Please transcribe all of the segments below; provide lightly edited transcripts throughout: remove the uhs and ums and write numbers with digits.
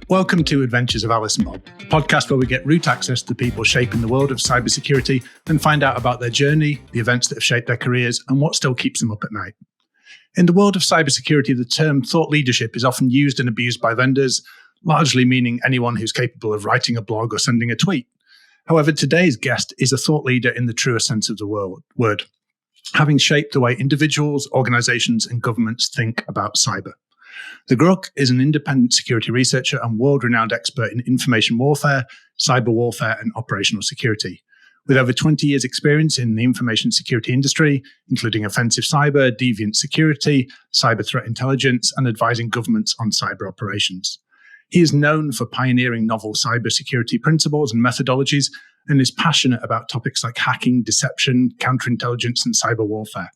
Welcome to Adventures of Alice and Bob, the podcast where we get root access to people shaping the world of cybersecurity and find out about their journey, the events that have shaped their careers, and what still keeps them up at night. In the world of cybersecurity, the term thought leadership is often used and abused by vendors, largely meaning anyone who's capable of writing a blog or sending a tweet. However, today's guest is a thought leader in the truest sense of the word, having shaped the way individuals, organizations, and governments think about cyber. The Grugq is an independent security researcher and world-renowned expert in information warfare, cyber warfare, and operational security. With over 20 years' experience in the information security industry, including offensive cyber, deviant security, cyber threat intelligence, and advising governments on cyber operations. He is known for pioneering novel cybersecurity principles and methodologies and is passionate about topics like hacking, deception, counterintelligence, and cyber warfare.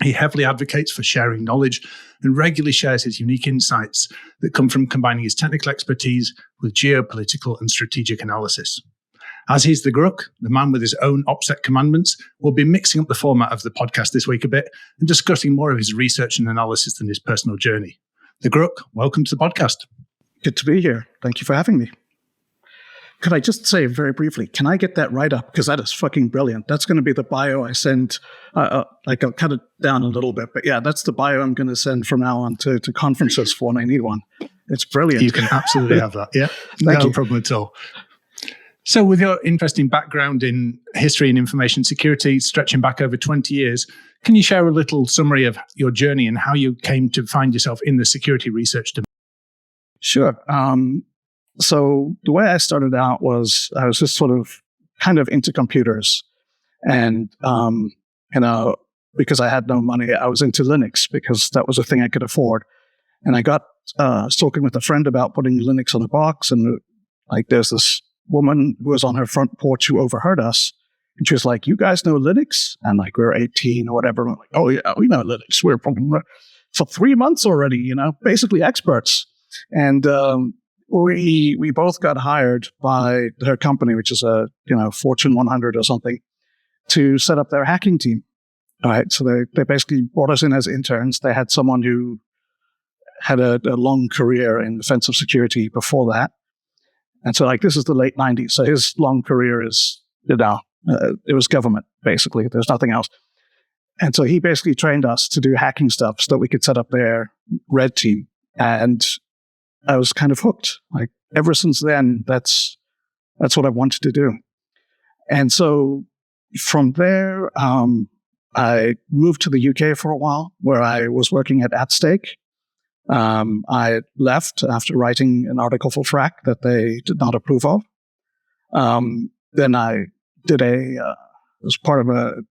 He heavily advocates for sharing knowledge and regularly shares his unique insights that come from combining his technical expertise with geopolitical and strategic analysis. As he's the Grugq, the man with his own OPSEC commandments, we'll be mixing up the format of the podcast this week a bit and discussing more of his research and analysis than his personal journey. The Grugq, welcome to the podcast. Good to be here. Thank you for having me. Could I just say very briefly, can I get that right up? Because that is fucking brilliant. That's going to be the bio I send. I'll cut it down a little bit. But yeah, that's the bio I'm going to send from now on to conferences for when I need one. It's brilliant. You can absolutely have that. Yeah, no problem at all. So with your interesting background in history and information security, stretching back over 20 years, can you share a little summary of your journey and how you came to find yourself in the security research domain? Sure. So the way I started out was I was just sort of kind of into computers. And, because I had no money, I was into Linux because that was a thing I could afford. And I got talking with a friend about putting Linux on a box. And there's this woman who was on her front porch who overheard us. And she was like, "You guys know Linux?" And we're 18 or whatever. And I'm like, "Oh yeah, we know Linux. We're for 3 months already, basically experts." And we both got hired by her company, which is a Fortune 100 or something, to set up their hacking team. All right, so they basically brought us in as interns. They had someone who had a long career in offensive security before that, and so this is the late 90s. So his long career is it was government basically. There's nothing else, and so he basically trained us to do hacking stuff so that we could set up their red team. And I was kind of hooked. Ever since then, that's what I wanted to do. And so from there, I moved to the UK for a while, where I was working at Stake. I left after writing an article for Frack that they did not approve of. Then I did as part of a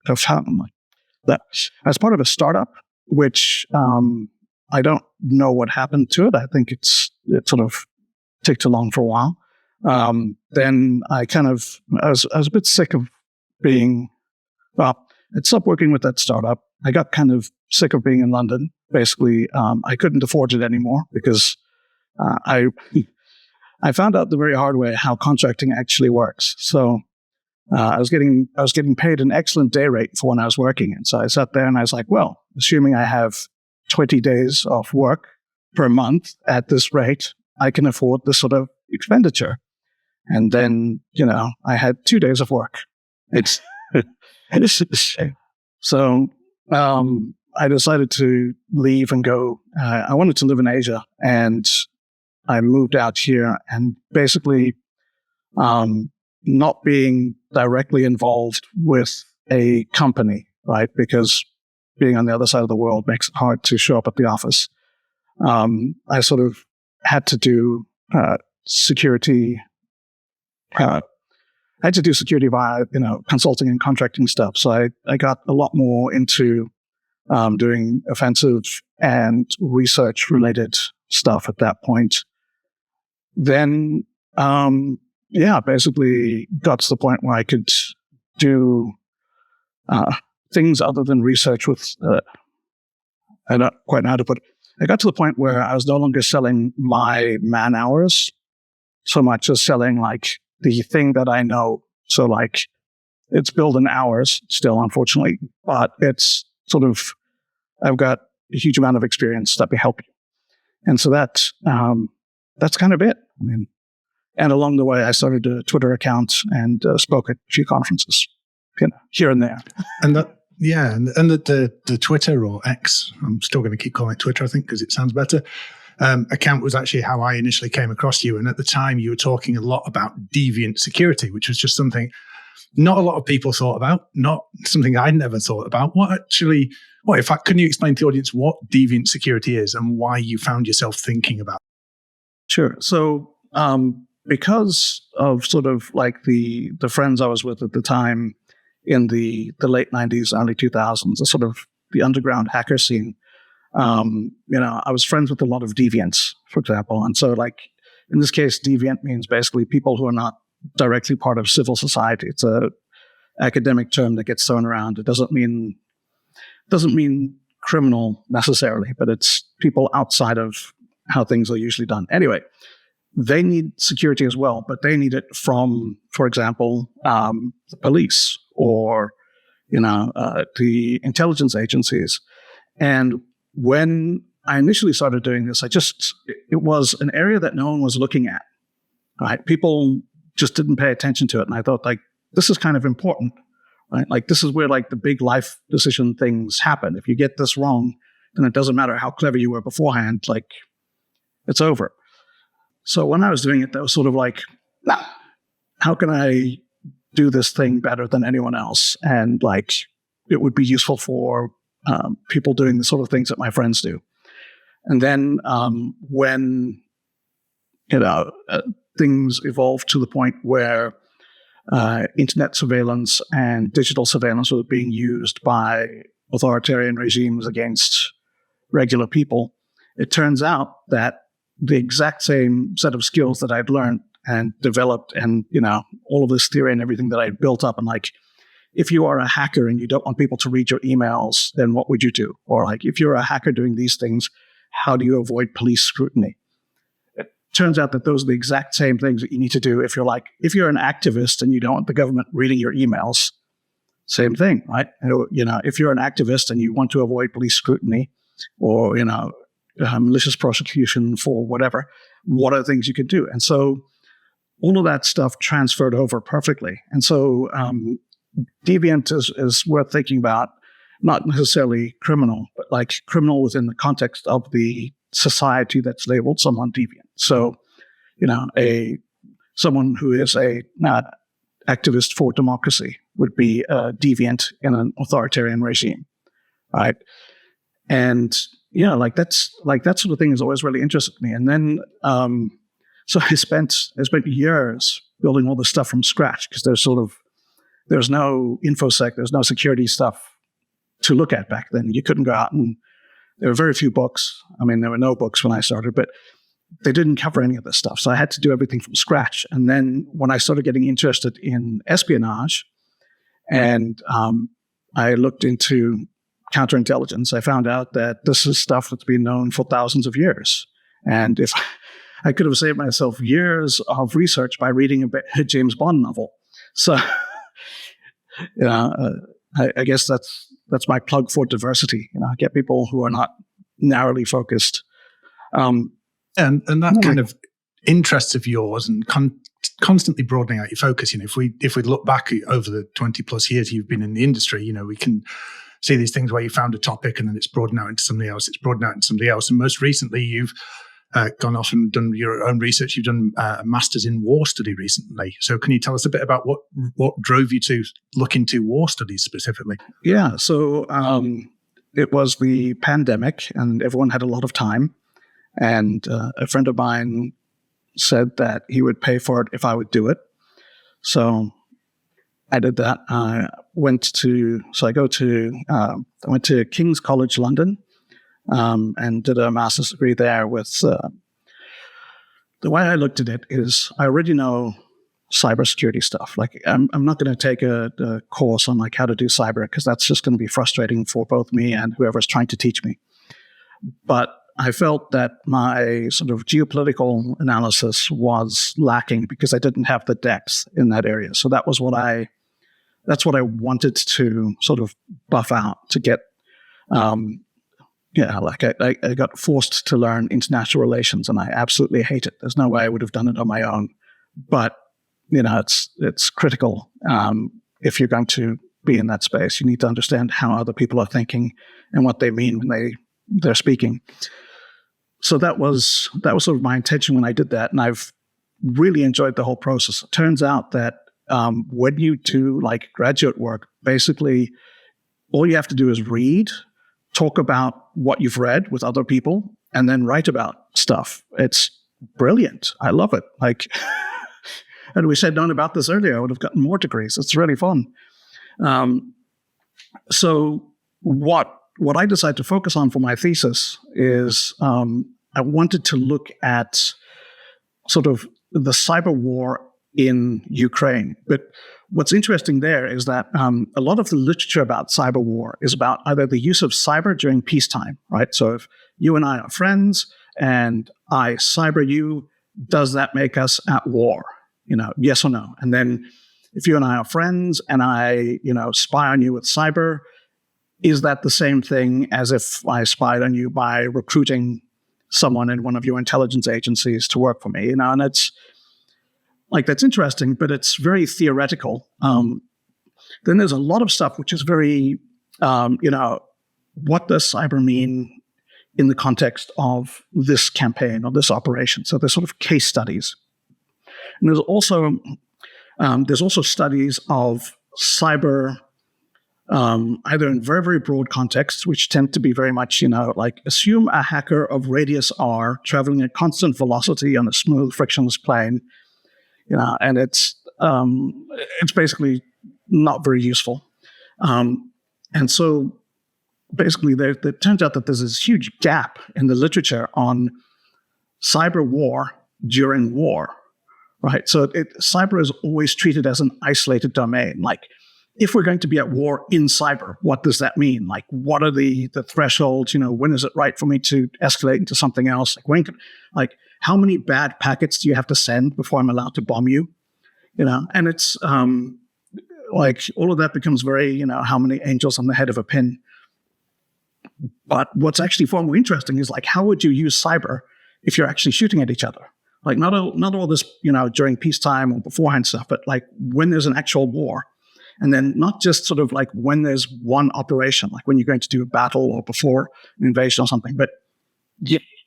startup, which I don't know what happened to it. I think it sort of ticked along for a while. Then I was a bit sick of I stopped working with that startup. I got kind of sick of being in London. Basically, I couldn't afford it anymore because I found out the very hard way how contracting actually works. So I was getting paid an excellent day rate for when I was working. And so I sat there and I was like, well, assuming I have 20 days of work per month at this rate, I can afford this sort of expenditure. And then, I had 2 days of work. It's so I decided to leave and go. I wanted to live in Asia, and I moved out here. And basically, not being directly involved with a company, right? Because being on the other side of the world makes it hard to show up at the office. I sort of had to do security. I had to do security via, consulting and contracting stuff. So I got a lot more into doing offensive and research-related stuff at that point. Then, basically got to the point where I could do things other than research with, I don't quite know how to put it. I got to the point where I was no longer selling my man hours so much as selling the thing that I know. So it's billed in hours still, unfortunately, but it's sort of, I've got a huge amount of experience that may help you. And so that that's kind of it. I mean, and along the way, I started a Twitter account and spoke at a few conferences, here and there. And that, yeah, and the Twitter or X, I'm still going to keep calling it Twitter, I think, because it sounds better. Account was actually how I initially came across you. And at the time, you were talking a lot about deviant security, which was just something not a lot of people thought about, not something I never thought about. In fact, can you explain to the audience what deviant security is and why you found yourself thinking about it? Sure. So because of sort of like the friends I was with at the time in the late 90s, early 2000s, the sort of the underground hacker scene, I was friends with a lot of deviants, for example. And so like in this case, deviant means basically people who are not directly part of civil society. It's a academic term that gets thrown around. It doesn't mean criminal necessarily, but it's people outside of how things are usually done. Anyway, they need security as well, but they need it from, for example, the police or the intelligence agencies. And when I initially started doing this, it was an area that no one was looking at. Right? People just didn't pay attention to it. And I thought, like, this is kind of important, right? Like, this is where, like, the big life decision things happen. If you get this wrong, then it doesn't matter how clever you were beforehand. Like, it's over. So when I was doing it, that was sort of like, how can I do this thing better than anyone else? And, like, it would be useful for people doing the sort of things that my friends do. And then when, things evolved to the point where internet surveillance and digital surveillance were being used by authoritarian regimes against regular people, it turns out that the exact same set of skills that I'd learned and developed and, all of this theory and everything that I'd built up, and like, if you are a hacker and you don't want people to read your emails, then what would you do? Or like, if you're a hacker doing these things, how do you avoid police scrutiny? Turns out that those are the exact same things that you need to do if you're an activist and you don't want the government reading your emails. Same thing, right? If you're an activist and you want to avoid police scrutiny or, malicious prosecution for whatever, what are the things you could do? And so all of that stuff transferred over perfectly. And so deviant is worth thinking about, not necessarily criminal, but like criminal within the context of the society that's labeled someone deviant. So, someone who is a activist for democracy would be deviant in an authoritarian regime, right? And that sort of thing has always really interested me. And then, so I spent years building all this stuff from scratch because there's no InfoSec, there's no security stuff to look at back then. You couldn't go out and there were very few books. I mean, there were no books when I started, but they didn't cover any of this stuff. So I had to do everything from scratch. And then when I started getting interested in espionage and I looked into counterintelligence, I found out that this is stuff that's been known for thousands of years. And if I could have saved myself years of research by reading a James Bond novel. So, I guess that's my plug for diversity. Get people who are not narrowly focused. And that kind of interest of yours and constantly broadening out your focus. If we look back over the 20 plus years you've been in the industry, we can see these things where you found a topic and then it's broadened out into something else. It's broadened out into something else. And most recently, you've gone off and done your own research. You've done a master's in war study recently. So can you tell us a bit about what drove you to look into war studies specifically? Yeah. So it was the pandemic and everyone had a lot of time. And a friend of mine said that he would pay for it if I would do it. So I did that. I went to King's College London and did a master's degree there with, the way I looked at it is I already know cybersecurity stuff. Like I'm not going to take a course on like how to do cyber because that's just going to be frustrating for both me and whoever's trying to teach me. But I felt that my sort of geopolitical analysis was lacking because I didn't have the depth in that area. So that's what I wanted to sort of buff out to get, I got forced to learn international relations, and I absolutely hate it. There's no way I would have done it on my own. But it's critical if you're going to be in that space. You need to understand how other people are thinking and what they mean when they're speaking. So that was sort of my intention when I did that, and I've really enjoyed the whole process. It turns out that when you do like graduate work, basically all you have to do is read, talk about what you've read with other people, and then write about stuff. It's brilliant. I love it. Like, and we said known about this earlier, I would have gotten more degrees. It's really fun. So what I decided to focus on for my thesis is I wanted to look at sort of the cyber war in Ukraine. But what's interesting there is that a lot of the literature about cyber war is about either the use of cyber during peacetime, right? So if you and I are friends and I cyber you, does that make us at war? Yes or no? And then if you and I are friends and I, spy on you with cyber, is that the same thing as if I spied on you by recruiting someone in one of your intelligence agencies to work for me? And it's like, that's interesting, but it's very theoretical. Then there's a lot of stuff which is very, what does cyber mean in the context of this campaign or this operation? So there's sort of case studies. And there's also studies of cyber, either in very, very broad contexts, which tend to be very much, like assume a hacker of radius R traveling at constant velocity on a smooth, frictionless plane, and it's basically not very useful. And so basically it turns out that there's this huge gap in the literature on cyber war during war, right? So cyber is always treated as an isolated domain. Like, if we're going to be at war in cyber, what does that mean? Like, what are the thresholds? When is it right for me to escalate into something else? Like, how many bad packets do you have to send before I'm allowed to bomb you? And it's like all of that becomes very, how many angels on the head of a pin. But what's actually far more interesting is like, how would you use cyber if you're actually shooting at each other? Like, not all this, during peacetime or beforehand stuff, but like when there's an actual war. And then not just sort of like when there's one operation, like when you're going to do a battle or before an invasion or something, but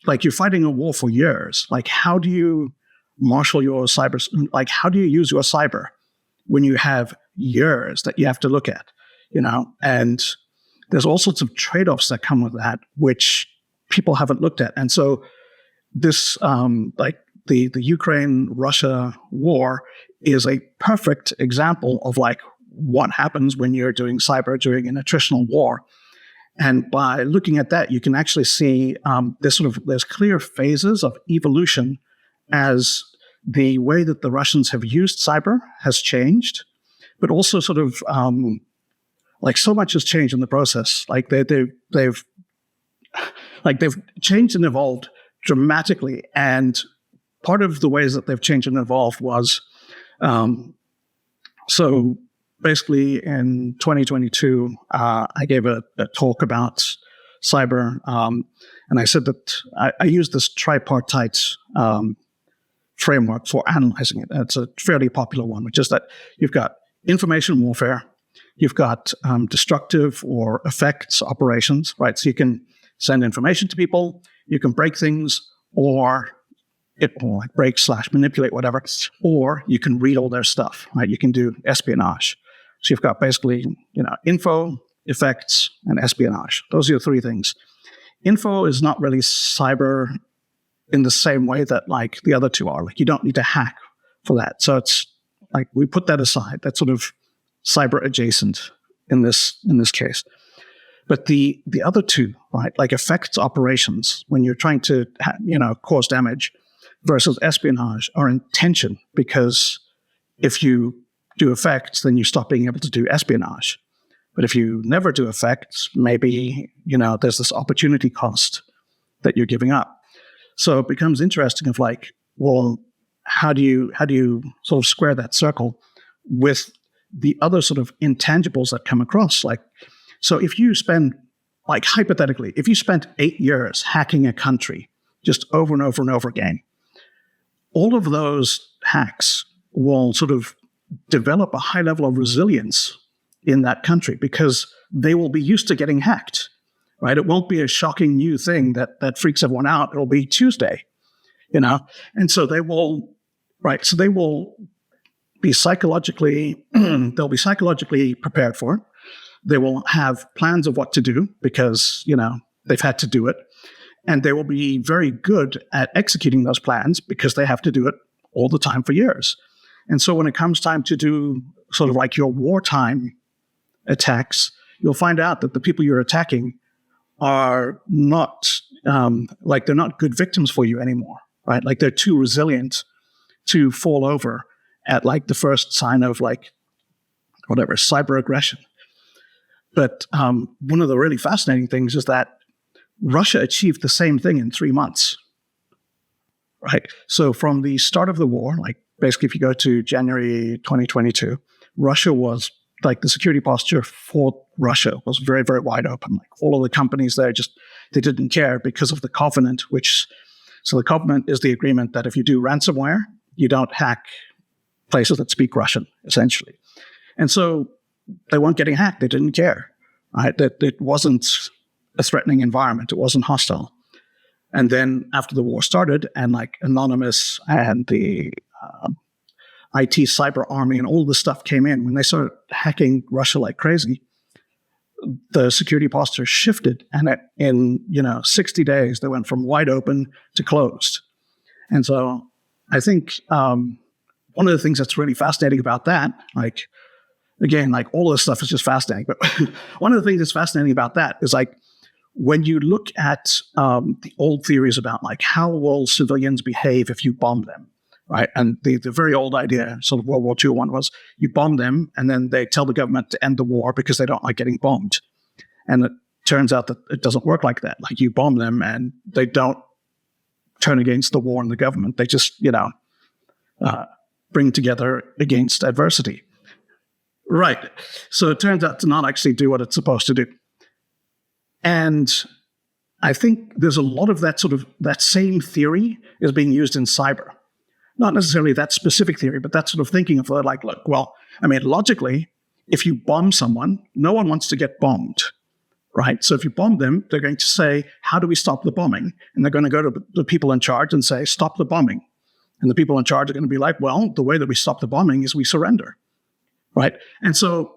like you're fighting a war for years. Like, how do you marshal your cyber? Like, how do you use your cyber when you have years that you have to look at, And there's all sorts of trade-offs that come with that, which people haven't looked at. And so this, like the Ukraine-Russia war is a perfect example of like what happens when you're doing cyber during an attritional war. And by looking at that, you can actually see there's clear phases of evolution as the way that the Russians have used cyber has changed, but also sort of like so much has changed in the process. Like they've changed and evolved dramatically. And part of the ways that they've changed and evolved was so. Basically, in 2022, I gave a talk about cyber, and I said that I used this tripartite framework for analyzing it. It's a fairly popular one, which is that you've got information warfare, you've got destructive or effects operations, right? So you can send information to people, you can break things, or like break/manipulate, whatever, or you can read all their stuff, right? You can do espionage. So you've got basically, info, effects, and espionage. Those are your three things. Info is not really cyber in the same way that like the other two are. Like, you don't need to hack for that. So it's like we put that aside. That's sort of cyber adjacent in this case. But the other two, right, like effects operations, when you're trying to cause damage, versus espionage are in tension, because if you do effects, then you stop being able to do espionage. But if you never do effects, maybe, there's this opportunity cost that you're giving up. So it becomes interesting of like, well, how do you sort of square that circle with the other sort of intangibles that come across? Like, so if you spend like hypothetically, if you spent 8 years hacking a country just over and over and over again, all of those hacks will sort of develop a high level of resilience in that country because they will be used to getting hacked, right? It won't be a shocking new thing that freaks everyone out. It'll be Tuesday, And so they will, right? So they will be psychologically, they'll be psychologically prepared for it. They will have plans of what to do because, they've had to do it. And they will be very good at executing those plans because they have to do it all the time for years. And so when it comes time to do sort of like your wartime attacks, you'll find out that the people you're attacking are not, they're not good victims for you anymore, right? Like they're too resilient to fall over at like the first sign of cyber aggression. But one of the really fascinating things is that Russia achieved the same thing in 3 months, right? So from the start of the war, like basically if you go to January 2022, Russia was like the security posture for Russia was very, very wide open. Like all of the companies there they didn't care because of the covenant, so the covenant is the agreement that if you do ransomware, you don't hack places that speak Russian, essentially. And so they weren't getting hacked. They didn't care, right? That it wasn't a threatening environment. It wasn't hostile. And then after the war started and like Anonymous and the IT cyber army and all this stuff came in, when they started hacking Russia like crazy, the security posture shifted. And in 60 days, they went from wide open to closed. And so I think one of the things that's really fascinating about that, all of this stuff is just fascinating. But one of the things that's fascinating about that is when you look at the old theories about how will civilians behave if you bomb them, right? And the very old idea, sort of World War II one, was you bomb them and then they tell the government to end the war because they don't like getting bombed. And it turns out that it doesn't work like that. Like you bomb them and they don't turn against the war and the government. They just, bring together against adversity. Right. So it turns out to not actually do what it's supposed to do. And I think there's a lot of that same theory is being used in cyber. Not necessarily that specific theory, but that sort of thinking of logically, if you bomb someone, no one wants to get bombed, right? So if you bomb them, they're going to say, how do we stop the bombing? And they're going to go to the people in charge and say, stop the bombing. And the people in charge are going to be like, well, the way that we stop the bombing is we surrender, right? And so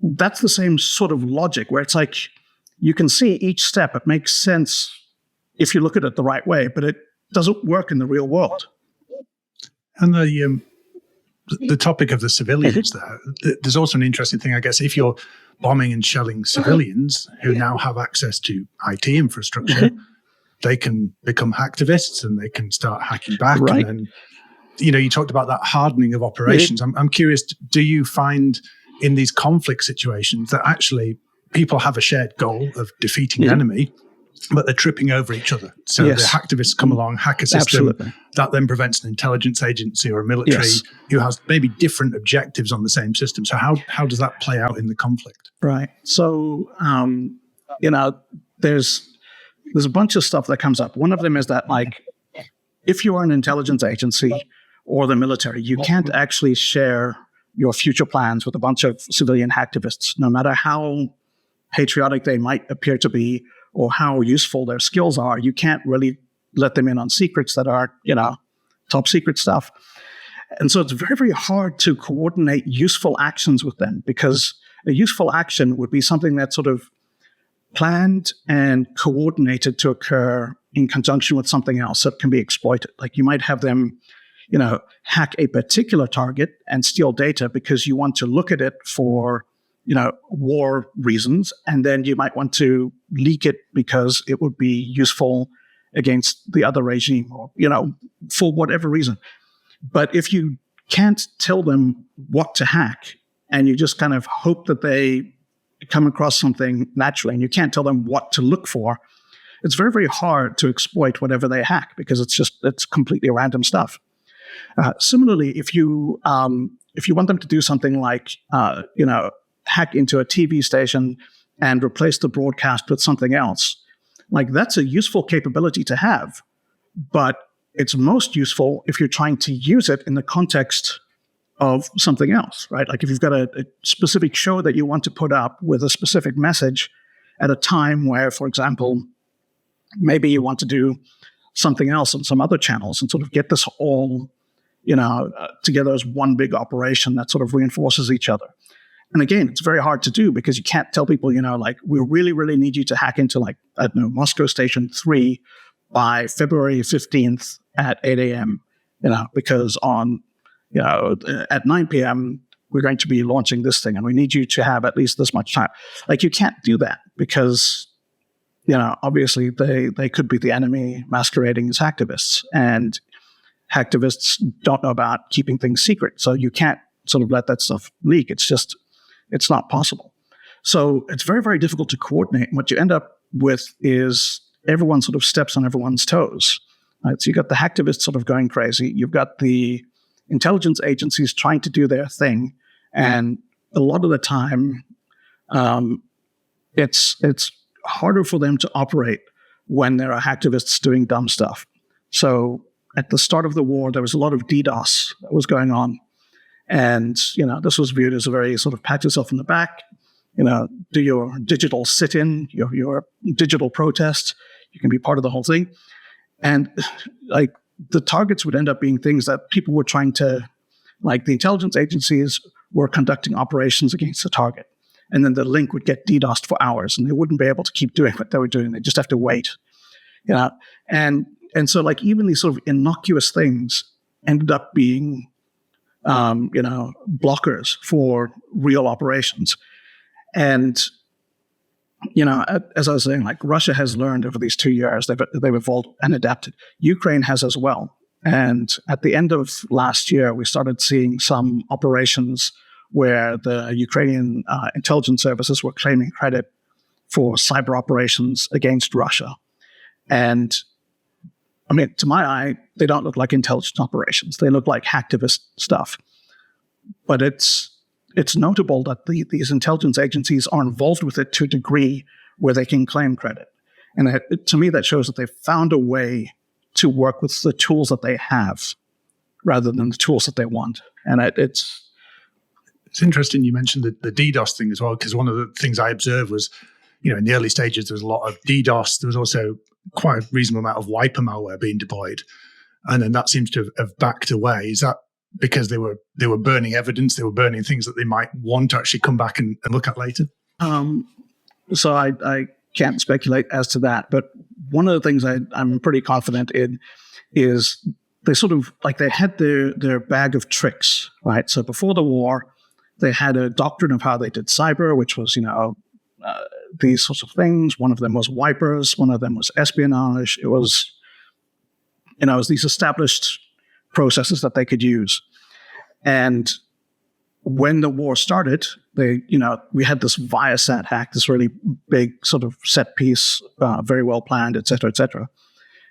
that's the same sort of logic where it's like, you can see each step. It makes sense if you look at it the right way, but it doesn't work in the real world. And the topic of the civilians there's also an interesting thing, I guess, if you're bombing and shelling civilians who now have access to IT infrastructure, they can become hacktivists and they can start hacking back. Right. And then, you talked about that hardening of operations. I'm curious, do you find in these conflict situations that actually people have a shared goal of defeating an enemy, but they're tripping over each other? So the hacktivists come along, hack a system. Absolutely. That then prevents an intelligence agency or a military who has maybe different objectives on the same system. So how does that play out in the conflict? Right. So, there's a bunch of stuff that comes up. One of them is that, if you are an intelligence agency or the military, you can't actually share your future plans with a bunch of civilian hacktivists, no matter how patriotic they might appear to be or how useful their skills are. You can't really let them in on secrets that are, top secret stuff. And so it's very, very hard to coordinate useful actions with them, because a useful action would be something that's sort of planned and coordinated to occur in conjunction with something else that can be exploited. Like you might have them, hack a particular target and steal data because you want to look at it for, war reasons. And then you might want to leak it because it would be useful against the other regime or, for whatever reason. But if you can't tell them what to hack and you just kind of hope that they come across something naturally and you can't tell them what to look for, it's very, very hard to exploit whatever they hack because it's completely random stuff. Similarly, if you want them to do something like, hack into a TV station and replace the broadcast with something else. Like, that's a useful capability to have, but it's most useful if you're trying to use it in the context of something else, right? Like if you've got a specific show that you want to put up with a specific message at a time where, for example, maybe you want to do something else on some other channels and sort of get this all, together as one big operation that sort of reinforces each other. And again, it's very hard to do because you can't tell people, like, we really, really need you to hack into, like, I don't know, Moscow Station 3 by February 15th at 8 a.m., because on, at 9 p.m., we're going to be launching this thing and we need you to have at least this much time. Like, you can't do that because, obviously they could be the enemy masquerading as hacktivists, and hacktivists don't know about keeping things secret. So you can't sort of let that stuff leak. It's not possible. So it's very, very difficult to coordinate. And what you end up with is everyone sort of steps on everyone's toes. Right? So you've got the hacktivists sort of going crazy. You've got the intelligence agencies trying to do their thing. And a lot of the time, it's harder for them to operate when there are hacktivists doing dumb stuff. So at the start of the war, there was a lot of DDoS that was going on. And, this was viewed as a very sort of pat yourself in the back, do your digital sit-in, your digital protest. You can be part of the whole thing. And like the targets would end up being things that people were trying to, like the intelligence agencies were conducting operations against the target. And then the link would get DDoSed for hours and they wouldn't be able to keep doing what they were doing. They just have to wait, And so like even these sort of innocuous things ended up being, blockers for real operations. And, as I was saying, like Russia has learned over these 2 years, they've evolved and adapted. Ukraine has as well. And at the end of last year, we started seeing some operations where the Ukrainian intelligence services were claiming credit for cyber operations against Russia. And I mean, to my eye, they don't look like intelligence operations. They look like hacktivist stuff. But it's notable that these intelligence agencies are involved with it to a degree where they can claim credit. And to me, that shows that they've found a way to work with the tools that they have rather than the tools that they want. And it's interesting you mentioned the DDoS thing as well, because one of the things I observed was, in the early stages, there was a lot of DDoS. There was also quite a reasonable amount of wiper malware being deployed. And then that seems to have backed away. Is that because they were burning evidence, they were burning things that they might want to actually come back and look at later? So I can't speculate as to that. But one of the things I'm pretty confident in is they sort of, like they had their bag of tricks, right? So before the war, they had a doctrine of how they did cyber, which was, these sorts of things. One of them was wipers. One of them was espionage. It was these established processes that they could use. And when the war started, we had this Viasat hack, this really big sort of set piece, very well planned, et cetera, et cetera.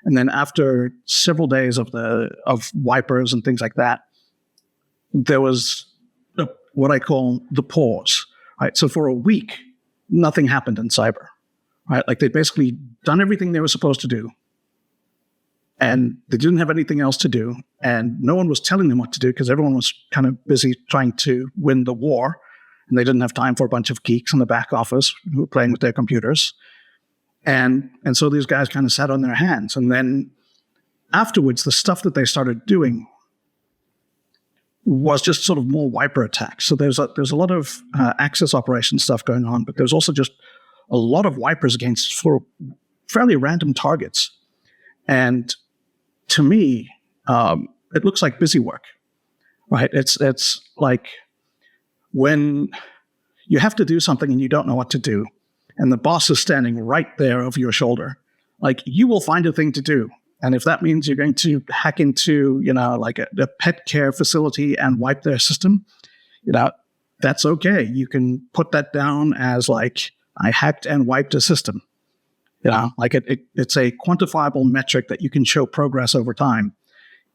And then after several days of wipers and things like that, there was what I call the pause, right? So for a week, nothing happened in cyber, right? Like they'd basically done everything they were supposed to do, and they didn't have anything else to do, and no one was telling them what to do because everyone was kind of busy trying to win the war, and they didn't have time for a bunch of geeks in the back office who were playing with their computers. And so these guys kind of sat on their hands. And then afterwards, the stuff that they started doing was just sort of more wiper attacks. So there's a lot of access operation stuff going on, but there's also just a lot of wipers against for fairly random targets. And to me, it looks like busy work, right? It's like when you have to do something and you don't know what to do, and the boss is standing right there over your shoulder, like you will find a thing to do. And if that means you're going to hack into, like a pet care facility and wipe their system, that's okay. You can put that down as like, I hacked and wiped a system. Like it's a quantifiable metric that you can show progress over time,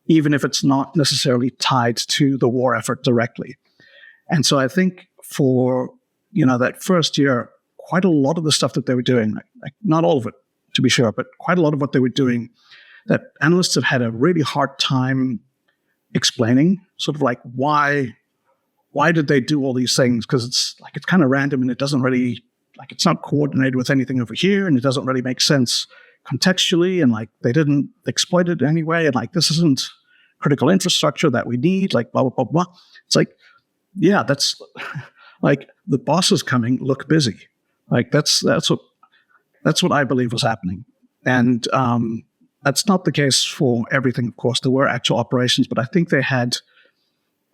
even if it's not necessarily tied to the war effort directly. And so I think for, that first year, quite a lot of the stuff that they were doing, like not all of it, to be sure, but quite a lot of what they were doing that analysts have had a really hard time explaining, sort of like why did they do all these things? Because it's kind of random and it doesn't really, it's not coordinated with anything over here and it doesn't really make sense contextually, and they didn't exploit it anyway, and this isn't critical infrastructure that we need, blah, blah, blah, blah. It's yeah, that's the boss is coming, look busy. That's what I believe was happening. And that's not the case for everything, of course. There were actual operations, but I think they had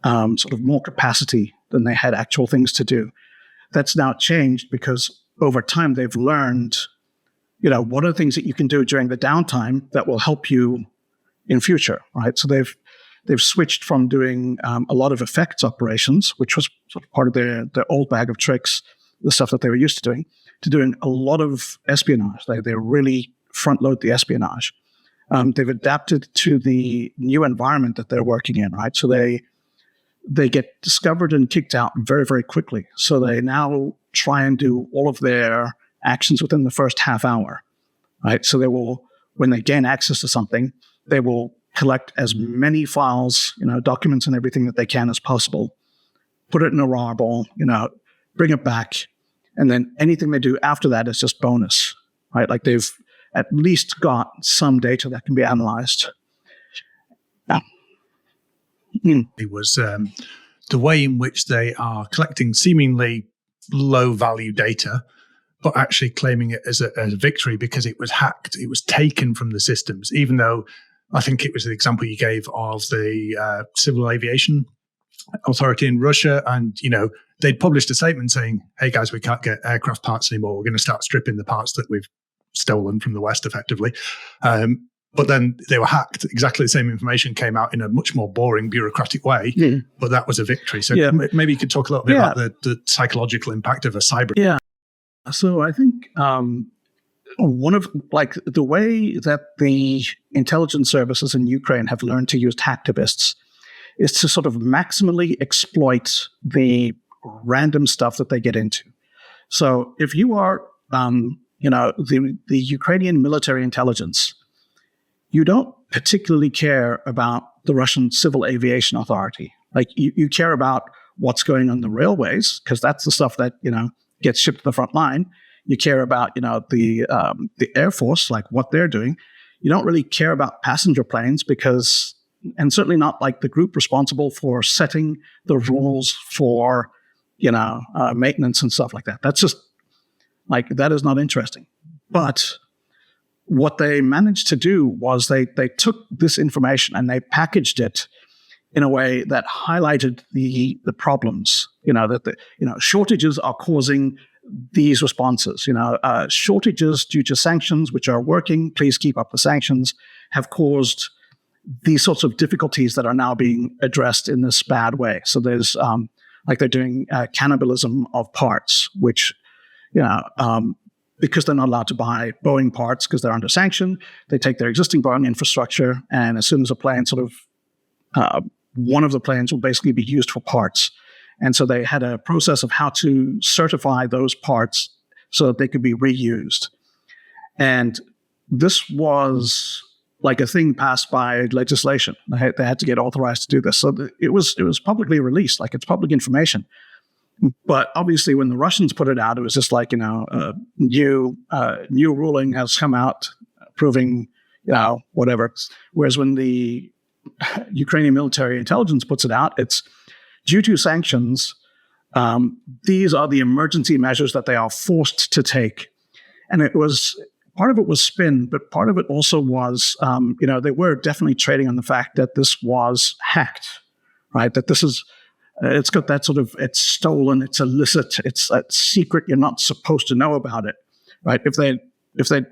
sort of more capacity than they had actual things to do. That's now changed because over time they've learned, what are the things that you can do during the downtime that will help you in future, right? So they've switched from doing a lot of effects operations, which was sort of part of their old bag of tricks, the stuff that they were used to doing a lot of espionage. They really front load the espionage. They've adapted to the new environment that they're working in, right? So they get discovered and kicked out very, very quickly. So they now try and do all of their actions within the first half hour, right? So they will, when they gain access to something, they will collect as many files, documents and everything that they can as possible, put it in a RAR ball, bring it back, and then anything they do after that is just bonus, right? They've at least got some data that can be analyzed. Yeah. It was the way in which they are collecting seemingly low-value data, but actually claiming it as a victory because it was hacked. It was taken from the systems, even though I think it was the example you gave of the Civil Aviation Authority in Russia. And, they'd published a statement saying, hey, guys, we can't get aircraft parts anymore. We're going to start stripping the parts that we've stolen from the West, effectively. But then they were hacked. Exactly the same information came out in a much more boring, bureaucratic way. Yeah. But that was a victory. So maybe you could talk a little bit about the psychological impact of a cyber. Yeah. So I think one of the way that the intelligence services in Ukraine have learned to use hacktivists is to sort of maximally exploit the random stuff that they get into. So if you are, the Ukrainian military intelligence, you don't particularly care about the Russian Civil Aviation Authority. You care about what's going on the railways, because that's the stuff that, gets shipped to the front line. You care about, the Air Force, what they're doing. You don't really care about passenger planes because, and certainly not the group responsible for setting the rules for, maintenance and stuff like that. That's just that is not interesting. But what they managed to do was they took this information and they packaged it in a way that highlighted the problems, that shortages are causing these responses, shortages due to sanctions, which are working, please keep up the sanctions, have caused these sorts of difficulties that are now being addressed in this bad way. So there's, they're doing cannibalism of parts, which, because they're not allowed to buy Boeing parts because they're under sanction, they take their existing Boeing infrastructure, and as soon as a plane one of the planes will basically be used for parts. And so they had a process of how to certify those parts so that they could be reused. And this was a thing passed by legislation. They had to get authorized to do this. So it was publicly released, it's public information. But obviously when the Russians put it out, it was just new ruling has come out proving, whatever. Whereas when the Ukrainian military intelligence puts it out, it's due to sanctions. These are the emergency measures that they are forced to take. And part of it was spin, but part of it also was, they were definitely trading on the fact that this was hacked, right? That this is, it's got that sort of, it's stolen, it's illicit, it's a secret, you're not supposed to know about it, right? If they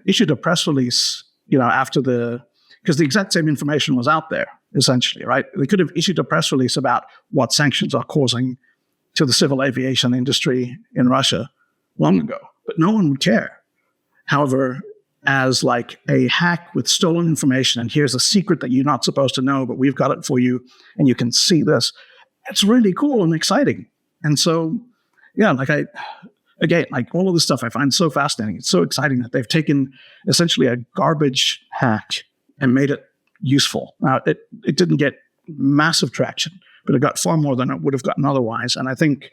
issued a press release, because the exact same information was out there, essentially, right? They could have issued a press release about what sanctions are causing to the civil aviation industry in Russia long ago, but no one would care. However, as a hack with stolen information, and here's a secret that you're not supposed to know, but we've got it for you, and you can see this, it's really cool and exciting. And so, again, like all of this stuff I find so fascinating. It's so exciting that they've taken essentially a garbage hack and made it useful. Now, it didn't get massive traction, but it got far more than it would have gotten otherwise. And I think,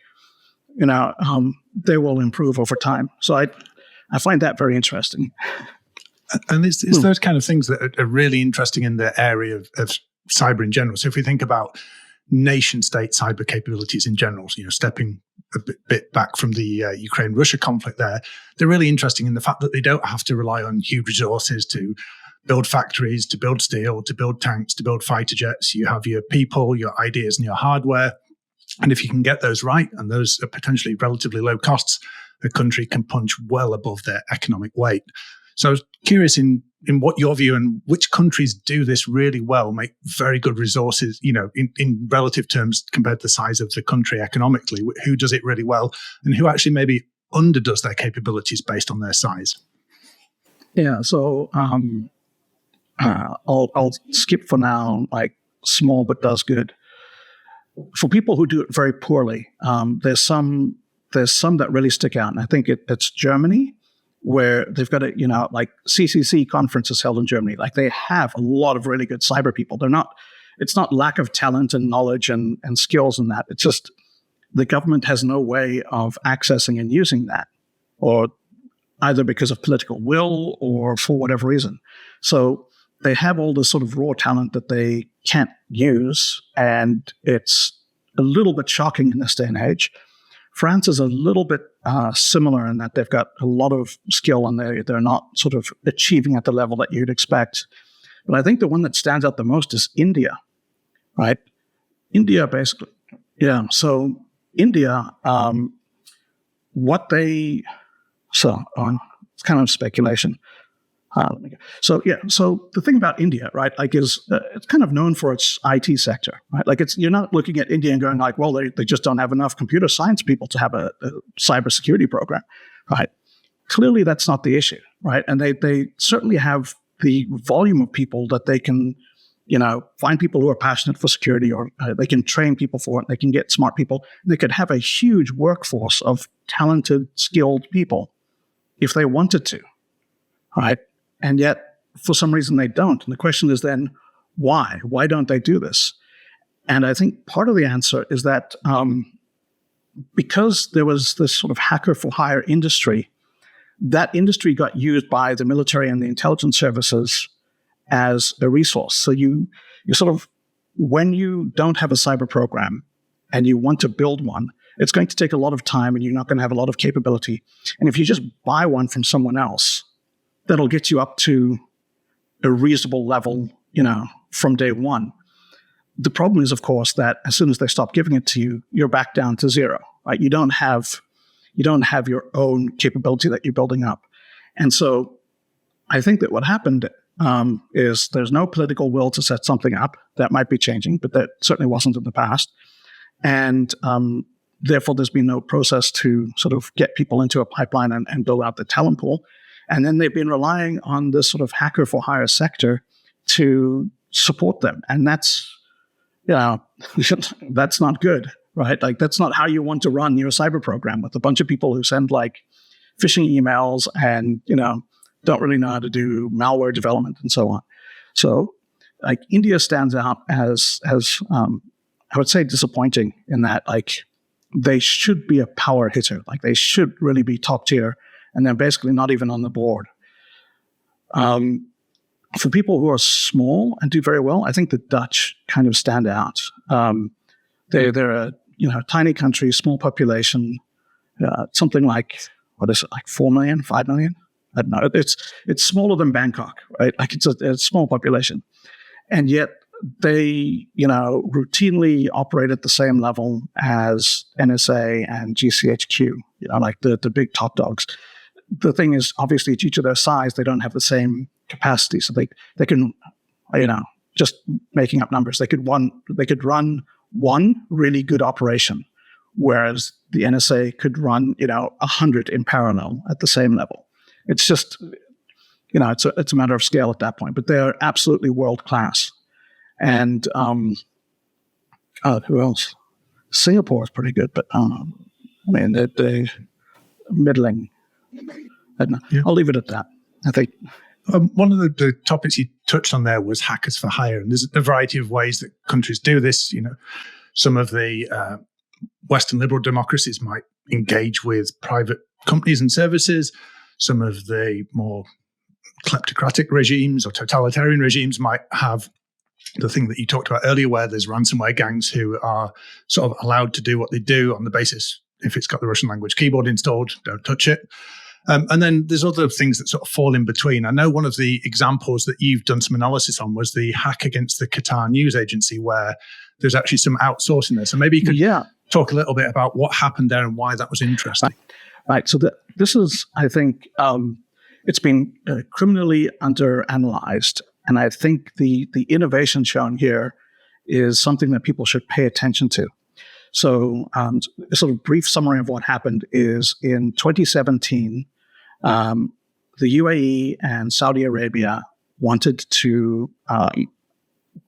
they will improve over time. So I find that very interesting. And it's those kind of things that are really interesting in the area of cyber in general. So if we think about nation-state cyber capabilities in general, stepping a bit back from the Ukraine-Russia conflict there, they're really interesting in the fact that they don't have to rely on huge resources to build factories, to build steel, to build tanks, to build fighter jets. You have your people, your ideas, and your hardware. And if you can get those right, and those are potentially relatively low costs, a country can punch well above their economic weight. So I was curious in what your view, and which countries do this really well, make very good resources, in relative terms compared to the size of the country economically, who does it really well, and who actually maybe underdoes their capabilities based on their size? Yeah, so I'll skip for now, like small but does good. For people who do it very poorly, there's some that really stick out, and I think it's Germany, where they've got like CCC conferences held in Germany. Like they have a lot of really good cyber people. It's not lack of talent and knowledge and skills in that. It's just the government has no way of accessing and using that, or either because of political will or for whatever reason. So they have all this sort of raw talent that they can't use, and it's a little bit shocking in this day and age. France is a little bit similar in that they've got a lot of skill, and they're not sort of achieving at the level that you'd expect. But I think the one that stands out the most is India, right? India, basically. Yeah. So India, it's kind of speculation. So the thing about India, right, like is it's kind of known for its IT sector, right? Like you're not looking at India and going like, well, they just don't have enough computer science people to have a cybersecurity program, right? Clearly, that's not the issue, right? And they certainly have the volume of people that they can, find people who are passionate for security, or they can train people for it. They can get smart people. They could have a huge workforce of talented, skilled people if they wanted to, right? And yet, for some reason, they don't. And the question is then, why? Why don't they do this? And I think part of the answer is that because there was this sort of hacker-for-hire industry, that industry got used by the military and the intelligence services as a resource. So you sort of, when you don't have a cyber program and you want to build one, it's going to take a lot of time and you're not going to have a lot of capability. And if you just buy one from someone else, that'll get you up to a reasonable level, from day one. The problem is, of course, that as soon as they stop giving it to you, you're back down to zero, right? You don't have your own capability that you're building up. And so I think that what happened is there's no political will to set something up. That might be changing, but that certainly wasn't in the past. And therefore, there's been no process to sort of get people into a pipeline and build out the talent pool. And then they've been relying on this sort of hacker-for-hire sector to support them. And that's, that's not good, right? Like, that's not how you want to run your cyber program, with a bunch of people who send, like, phishing emails and, don't really know how to do malware development and so on. So, like, India stands out as I would say, disappointing in that, like, they should be a power hitter. Like, they should really be top tier. And they're basically not even on the board. For people who are small and do very well, I think the Dutch kind of stand out. They're a tiny country, small population, something like, what is it, like 4 million, 5 million? I don't know. It's smaller than Bangkok, right? Like it's a small population, and yet they routinely operate at the same level as NSA and GCHQ. Like the big top dogs. The thing is, obviously, due to their size, they don't have the same capacity. So they can, just making up numbers, they could run one really good operation, whereas the NSA could run 100 in parallel at the same level. It's just it's a matter of scale at that point. But they're absolutely world class. And who else? Singapore is pretty good, but they middling. And I'll leave it at that. I think one of the topics you touched on there was hackers for hire, and there's a variety of ways that countries do this. Some of the Western liberal democracies might engage with private companies and services. Some of the more kleptocratic regimes or totalitarian regimes might have the thing that you talked about earlier, where there's ransomware gangs who are sort of allowed to do what they do on the basis, if it's got the Russian language keyboard installed, don't touch it. And then there's other things that sort of fall in between. I know one of the examples that you've done some analysis on was the hack against the Qatar news agency, where there's actually some outsourcing there. So maybe you could talk a little bit about what happened there and why that was interesting. Right. So this is, I think, it's been criminally underanalyzed. And I think the innovation shown here is something that people should pay attention to. So a sort of brief summary of what happened is in 2017, the UAE and Saudi Arabia wanted to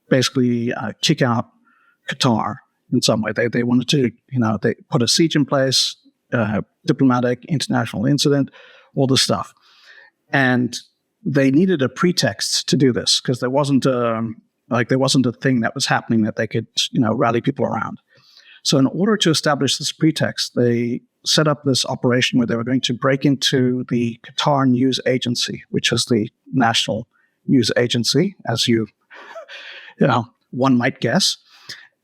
basically kick out Qatar in some way. They wanted to, they put a siege in place, diplomatic, international incident, all this stuff. And they needed a pretext to do this because there wasn't a thing that was happening that they could, rally people around. So in order to establish this pretext, they set up this operation where they were going to break into the Qatar news agency, which is the national news agency, as one might guess.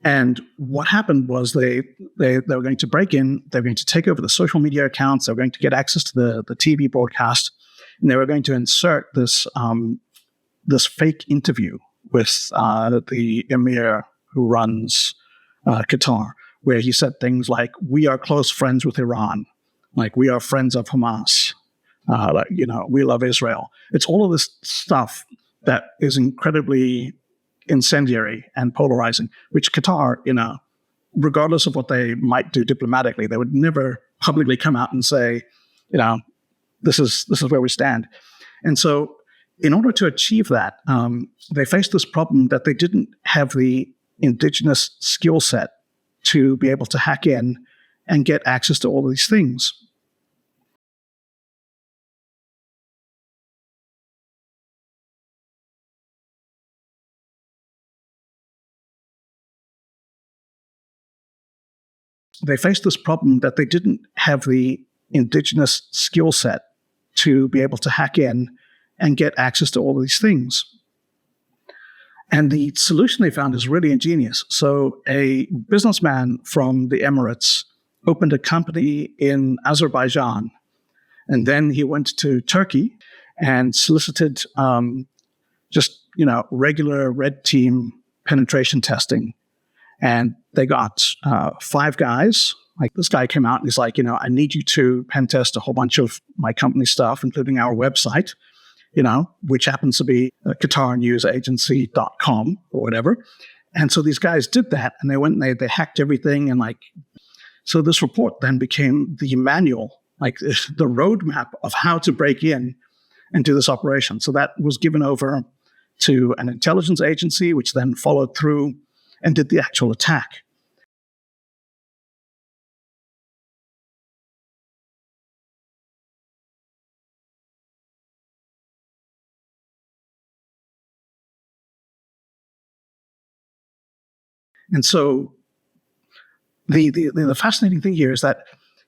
And what happened was they were going to break in, they were going to take over the social media accounts, they were going to get access to the TV broadcast, and they were going to insert this fake interview with the emir who runs Qatar, where he said things like, "We are close friends with Iran," like "We are friends of Hamas," "We love Israel." It's all of this stuff that is incredibly incendiary and polarizing, which Qatar, regardless of what they might do diplomatically, they would never publicly come out and say, this is where we stand. And so in order to achieve that, they faced this problem that they didn't have the indigenous skill set to be able to hack in and get access to all of these things. They faced this problem that they didn't have the indigenous skill set to be able to hack in and get access to all of these things. And the solution they found is really ingenious. So a businessman from the Emirates opened a company in Azerbaijan, and then he went to Turkey and solicited regular red team penetration testing. And they got 5 guys. Like, this guy came out and he's like, I need you to pen test a whole bunch of my company stuff, including our website, which happens to be QatarNewsAgency.com or whatever. And so these guys did that, and they went and they hacked everything. And so this report then became the manual, like the roadmap of how to break in and do this operation. So that was given over to an intelligence agency, which then followed through and did the actual attack. And so the fascinating thing here is that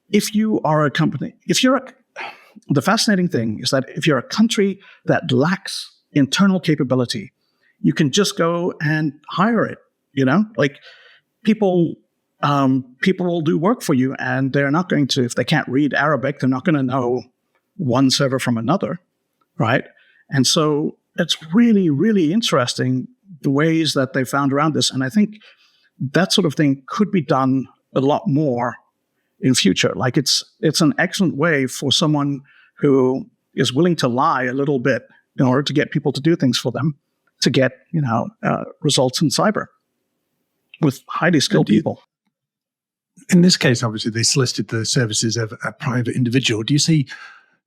if you are a company, the fascinating thing is that if you're a country that lacks internal capability, you can just go and hire it. Like people will do work for you, and they're not going to, if they can't read Arabic, they're not going to know one server from another, right? And so it's really, really interesting the ways that they found around this. And I think that sort of thing could be done a lot more in future. Like it's an excellent way for someone who is willing to lie a little bit in order to get people to do things for them, to get results in cyber with highly skilled people. In this case, obviously, they solicited the services of a private individual. Do you see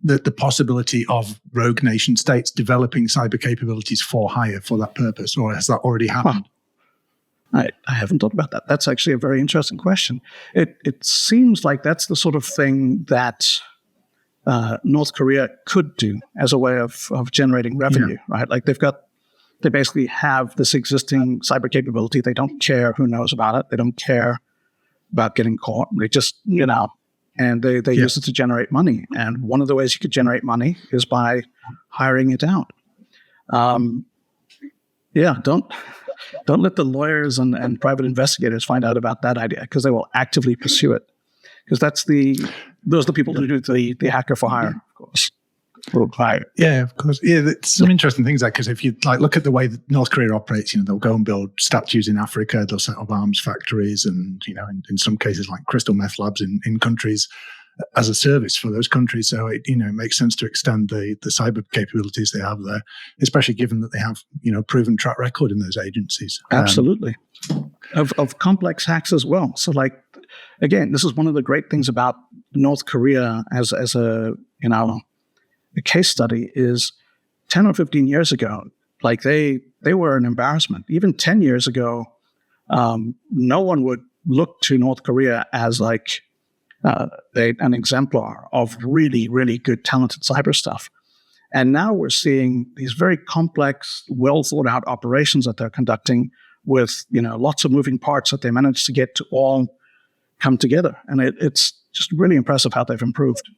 the possibility of rogue nation states developing cyber capabilities for hire for that purpose, or has that already happened? I haven't thought about that. That's actually a very interesting question. It seems like that's the sort of thing that North Korea could do as a way of generating revenue, right? Like they basically have this existing cyber capability. They don't care who knows about it. They don't care about getting caught. They just, and they use it to generate money. And one of the ways you could generate money is by hiring it out. Don't let the lawyers and private investigators find out about that idea, because they will actively pursue it. Because those are the people who do the hacker for hire, of course. Yeah, of course. Yeah, it's some interesting things there, because if you look at the way that North Korea operates, they'll go and build statues in Africa, they'll set up arms factories, and in some cases like crystal meth labs in countries as a service for those countries. So it makes sense to extend the cyber capabilities they have there, especially given that they have proven track record in those agencies. Absolutely, of complex hacks as well. So again, this is one of the great things about North Korea as a case study is 10 or 15 years ago, they were an embarrassment. Even 10 years ago, no one would look to North Korea as an exemplar of really, really good, talented cyber stuff. And now we're seeing these very complex, well thought out operations that they're conducting with, lots of moving parts that they managed to get to all come together. And it's just really impressive how they've improved.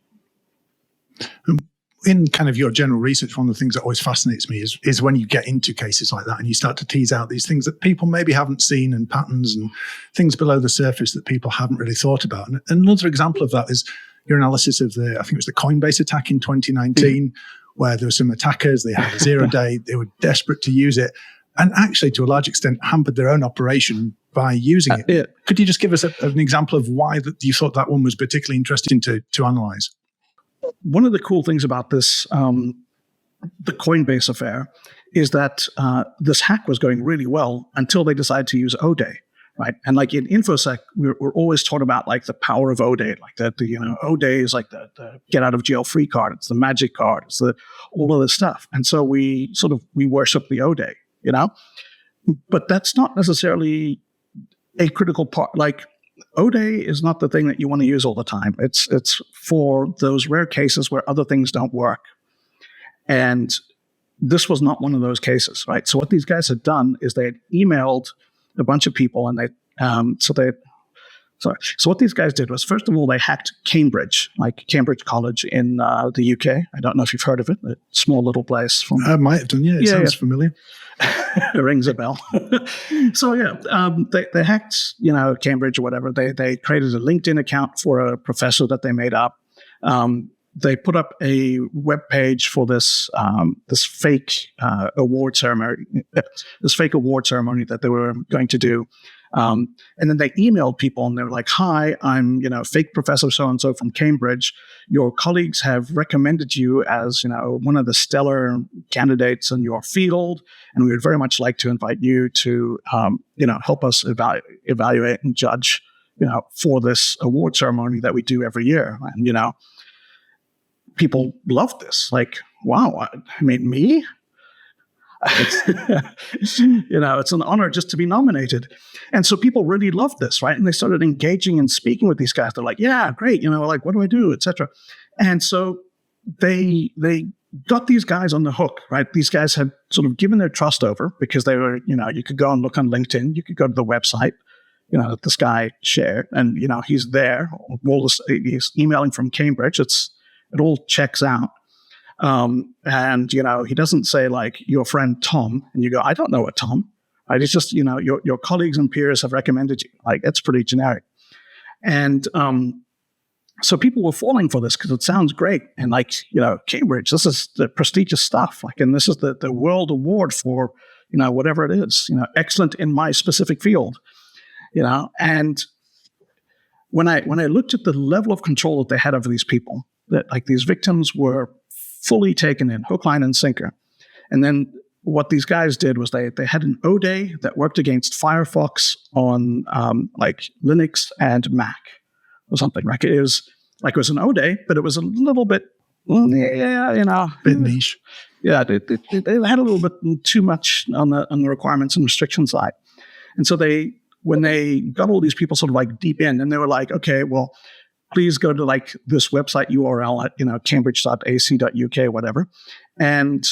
In kind of your general research, one of the things that always fascinates me is when you get into cases like that and you start to tease out these things that people maybe haven't seen, and patterns and things below the surface that people haven't really thought about. And another example of that is your analysis of I think it was the Coinbase attack in 2019, where there were some attackers, they had a 0-day, they were desperate to use it, and actually to a large extent hampered their own operation by using it. Yeah. Could you just give us an example of why you thought that one was particularly interesting to analyze? One of the cool things about this, the Coinbase affair, is that this hack was going really well until they decided to use O-Day, right? And in InfoSec, we're always taught about the power of O-Day, O-Day is the get out of jail free card, it's the magic card, it's all of this stuff. And so we worship the O-Day, but that's not necessarily a critical part. O-Day is not the thing that you want to use all the time. It's for those rare cases where other things don't work. And this was not one of those cases, right? So what these guys had done is they had emailed a bunch of people, and so what these guys did was, first of all, they hacked Cambridge College in the UK. I don't know if you've heard of it, a small little place. I might have done, It sounds familiar. It rings a bell. So they hacked, Cambridge or whatever. They created a LinkedIn account for a professor that they made up. They put up a web page for this fake award ceremony. This fake award ceremony that they were going to do. And then they emailed people, and they were like, "Hi, I'm fake Professor so and so from Cambridge. Your colleagues have recommended you as one of the stellar candidates in your field, and we would very much like to invite you to help us evaluate and judge for this award ceremony that we do every year." And people loved this. Wow, I mean, me? It's an honor just to be nominated. And so people really loved this, right? And they started engaging and speaking with these guys. They're like, yeah, great. What do I do, et cetera. And so they got these guys on the hook, right? These guys had sort of given their trust over, because they were, you could go and look on LinkedIn. You could go to the website, that this guy shared, and, he's there. He's emailing from Cambridge. It all checks out. And he doesn't say your friend Tom, and you go, I don't know a Tom, right? It's just, your colleagues and peers have recommended you. It's pretty generic. And, so people were falling for this because it sounds great. And Cambridge, this is the prestigious stuff. And this is the world award for, whatever it is, excellent in my specific field, and when I looked at the level of control that they had over these people, that these victims were fully taken in, hook, line, and sinker. And then what these guys did was they had an O-Day that worked against Firefox on Linux and Mac or something, right? It was an O-Day, but it was a little bit, bit niche. Yeah, they had a little bit too much on the requirements and restrictions side. And so when they got all these people sort of deep in, and they were like, okay, well, please go to like this website URL at, cambridge.ac.uk, whatever, and,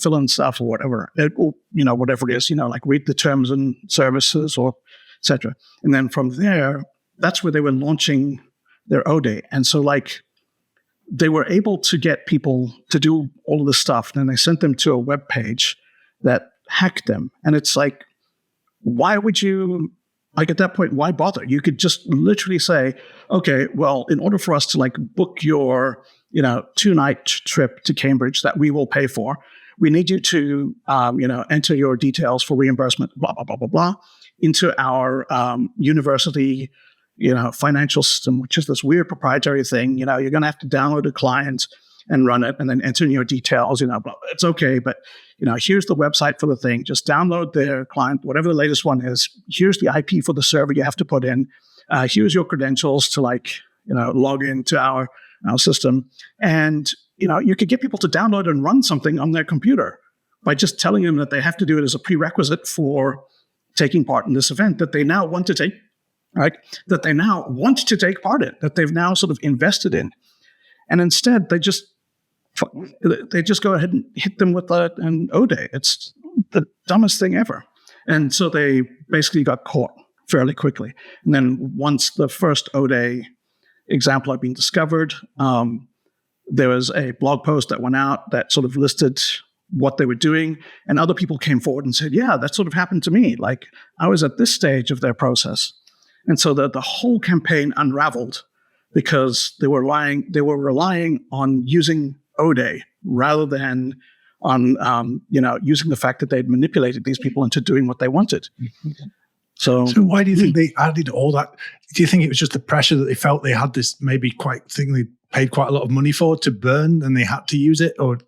fill in stuff or whatever. It will, whatever it is, like read the terms and services or et cetera. And then from there, that's where they were launching their O-Day. And so like they were able to get people to do all of this stuff. And then they sent them to a web page that hacked them. And it's like, why would you, like at that point, why bother? You could just literally say, okay, well, in order for us to like book your, 2-night trip to Cambridge that we will pay for, we need you to, enter your details for reimbursement, blah, blah, blah, blah, blah, into our university, financial system, which is this weird proprietary thing. You're going to have to download a client and run it and then enter in your details, blah, it's okay. But, here's the website for the thing. Just download their client, whatever the latest one is. Here's the IP for the server you have to put in. Here's your credentials to log into our system. And, you could get people to download and run something on their computer by just telling them that they have to do it as a prerequisite for taking part in this event that they now want to take, right? That they now want to take part in, that they've now sort of invested in. And instead, they just go ahead and hit them with an O-Day. It's the dumbest thing ever. And so they basically got caught fairly quickly. And then once the first O-Day example had been discovered, there was a blog post that went out that sort of listed what they were doing. And other people came forward and said, yeah, that sort of happened to me. Like I was at this stage of their process. And so the whole campaign unraveled because they were relying on using O-Day rather than on using the fact that they'd manipulated these people into doing what they wanted. So why do you think they added all that? Do you think it was just the pressure that they felt they had this maybe thing they paid quite a lot of money for to burn and they had to use it? Or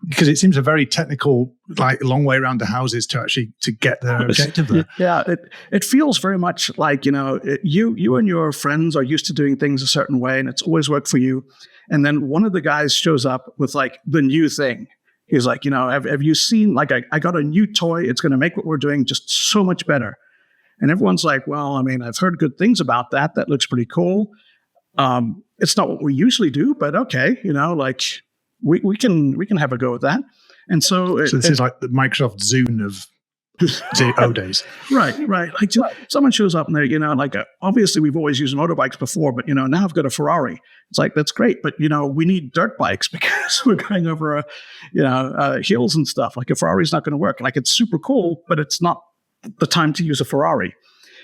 because it seems a very technical, like long way around the houses to get their objective there. Yeah, it feels very much like, you and your friends are used to doing things a certain way and it's always worked for you. And then one of the guys shows up with like the new thing. He's like, have you seen, like, I got a new toy. It's going to make what we're doing just so much better. And everyone's like, well, I mean, I've heard good things about that. That looks pretty cool. It's not what we usually do, but okay, we can have a go at that. And so this is like the Microsoft Zune of O-Days. Right. Like someone shows up and they're, obviously we've always used motorbikes before, but now I've got a Ferrari. It's like, that's great, but we need dirt bikes because we're going over hills and stuff. Like a Ferrari's not going to work. Like it's super cool, but it's not the time to use a Ferrari.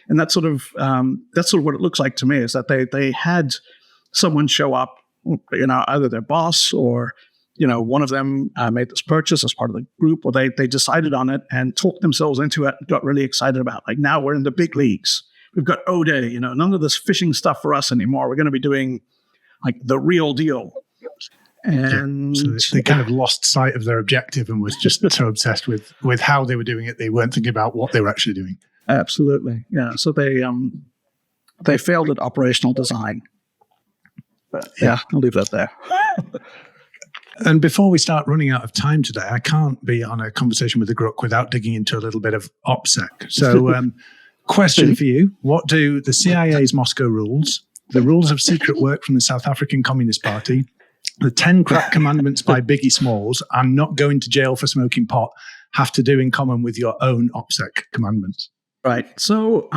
And that's sort of what it looks like to me, is that they had someone show up, either their boss or one of them made this purchase as part of the group, or they decided on it and talked themselves into it and got really excited about, like, now we're in the big leagues. We've got O-Day, none of this phishing stuff for us anymore. We're going to be doing like the real deal. And so they kind of lost sight of their objective and was just so obsessed with how they were doing it, they weren't thinking about what they were actually doing. Absolutely, yeah. So they failed at operational design. But yeah, I'll leave that there. And before we start running out of time today, I can't be on a conversation with the Grugq without digging into a little bit of OPSEC. So, question for you: what do the CIA's Moscow rules, the rules of secret work from the South African Communist Party, the 10 crack commandments by Biggie Smalls, and not going to jail for smoking pot have to do in common with your own OPSEC commandments? Right. So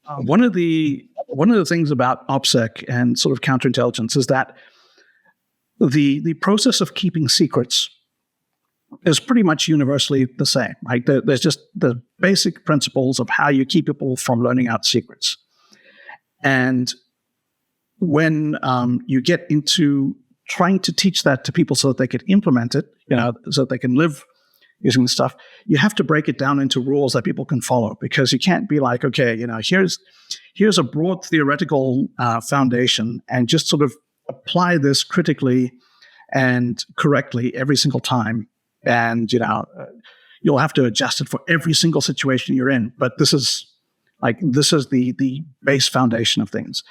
one of the things about OPSEC and sort of counterintelligence is that the process of keeping secrets is pretty much universally the same. Right? There's just the basic principles of how you keep people from learning out secrets. And when you get into trying to teach that to people so that they could implement it, so that they can live using the stuff, you have to break it down into rules that people can follow, because you can't be like, okay, here's a broad theoretical foundation and just sort of apply this critically and correctly every single time. And, you'll have to adjust it for every single situation you're in. But this is the base foundation of things.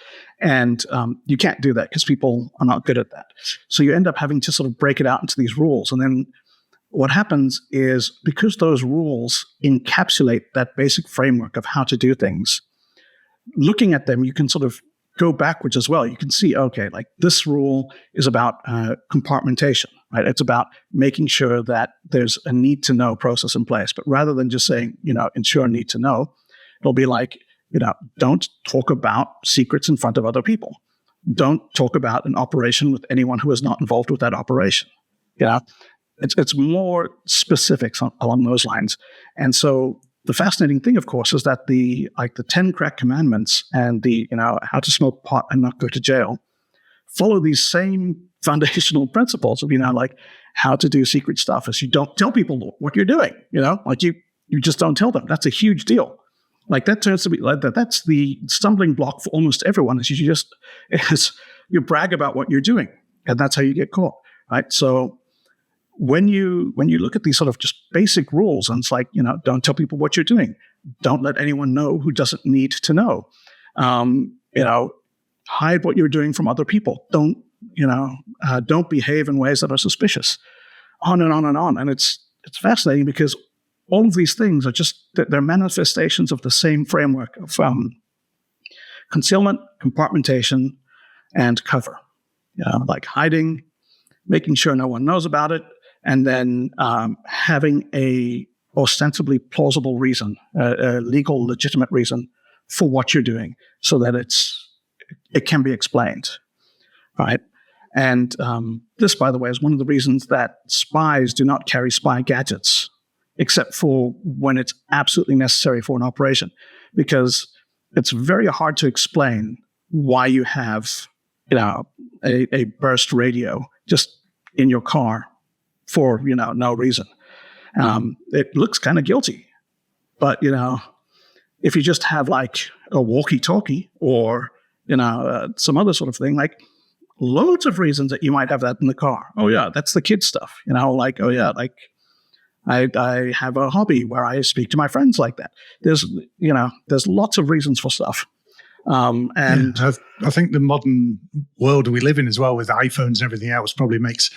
And you can't do that because people are not good at that. So you end up having to sort of break it out into these rules. And then what happens is, because those rules encapsulate that basic framework of how to do things, looking at them, you can sort of go backwards as well, you can see, okay, like this rule is about compartmentation, right? It's about making sure that there's a need to know process in place. But rather than just saying, ensure need to know, it'll be like, don't talk about secrets in front of other people. Don't talk about an operation with anyone who is not involved with that operation. It's more specifics along those lines. And so the fascinating thing, of course, is that the 10 crack commandments and the, how to smoke pot and not go to jail follow these same foundational principles of, like how to do secret stuff is you don't tell people what you're doing, like you just don't tell them. That's a huge deal. Like that turns to be like that. That's the stumbling block for almost everyone is you brag about what you're doing, and that's how you get caught, right? So when you look at these sort of just basic rules, and it's like, don't tell people what you're doing. Don't let anyone know who doesn't need to know. Hide what you're doing from other people. Don't behave in ways that are suspicious. On and on and on. And it's fascinating because all of these things are they're manifestations of the same framework of concealment, compartmentation, and cover. Like hiding, making sure no one knows about it, and then having a ostensibly plausible reason, a legal, legitimate reason for what you're doing, so that it can be explained, right? And this, by the way, is one of the reasons that spies do not carry spy gadgets, except for when it's absolutely necessary for an operation, because it's very hard to explain why you have, a burst radio just in your car for, no reason. It looks kind of guilty, but, if you just have like a walkie-talkie or, some other sort of thing, like loads of reasons that you might have that in the car. Oh yeah, that's the kid stuff, like, oh yeah, like I have a hobby where I speak to my friends like that. There's lots of reasons for stuff. And yeah, I think the modern world we live in as well with iPhones and everything else probably makes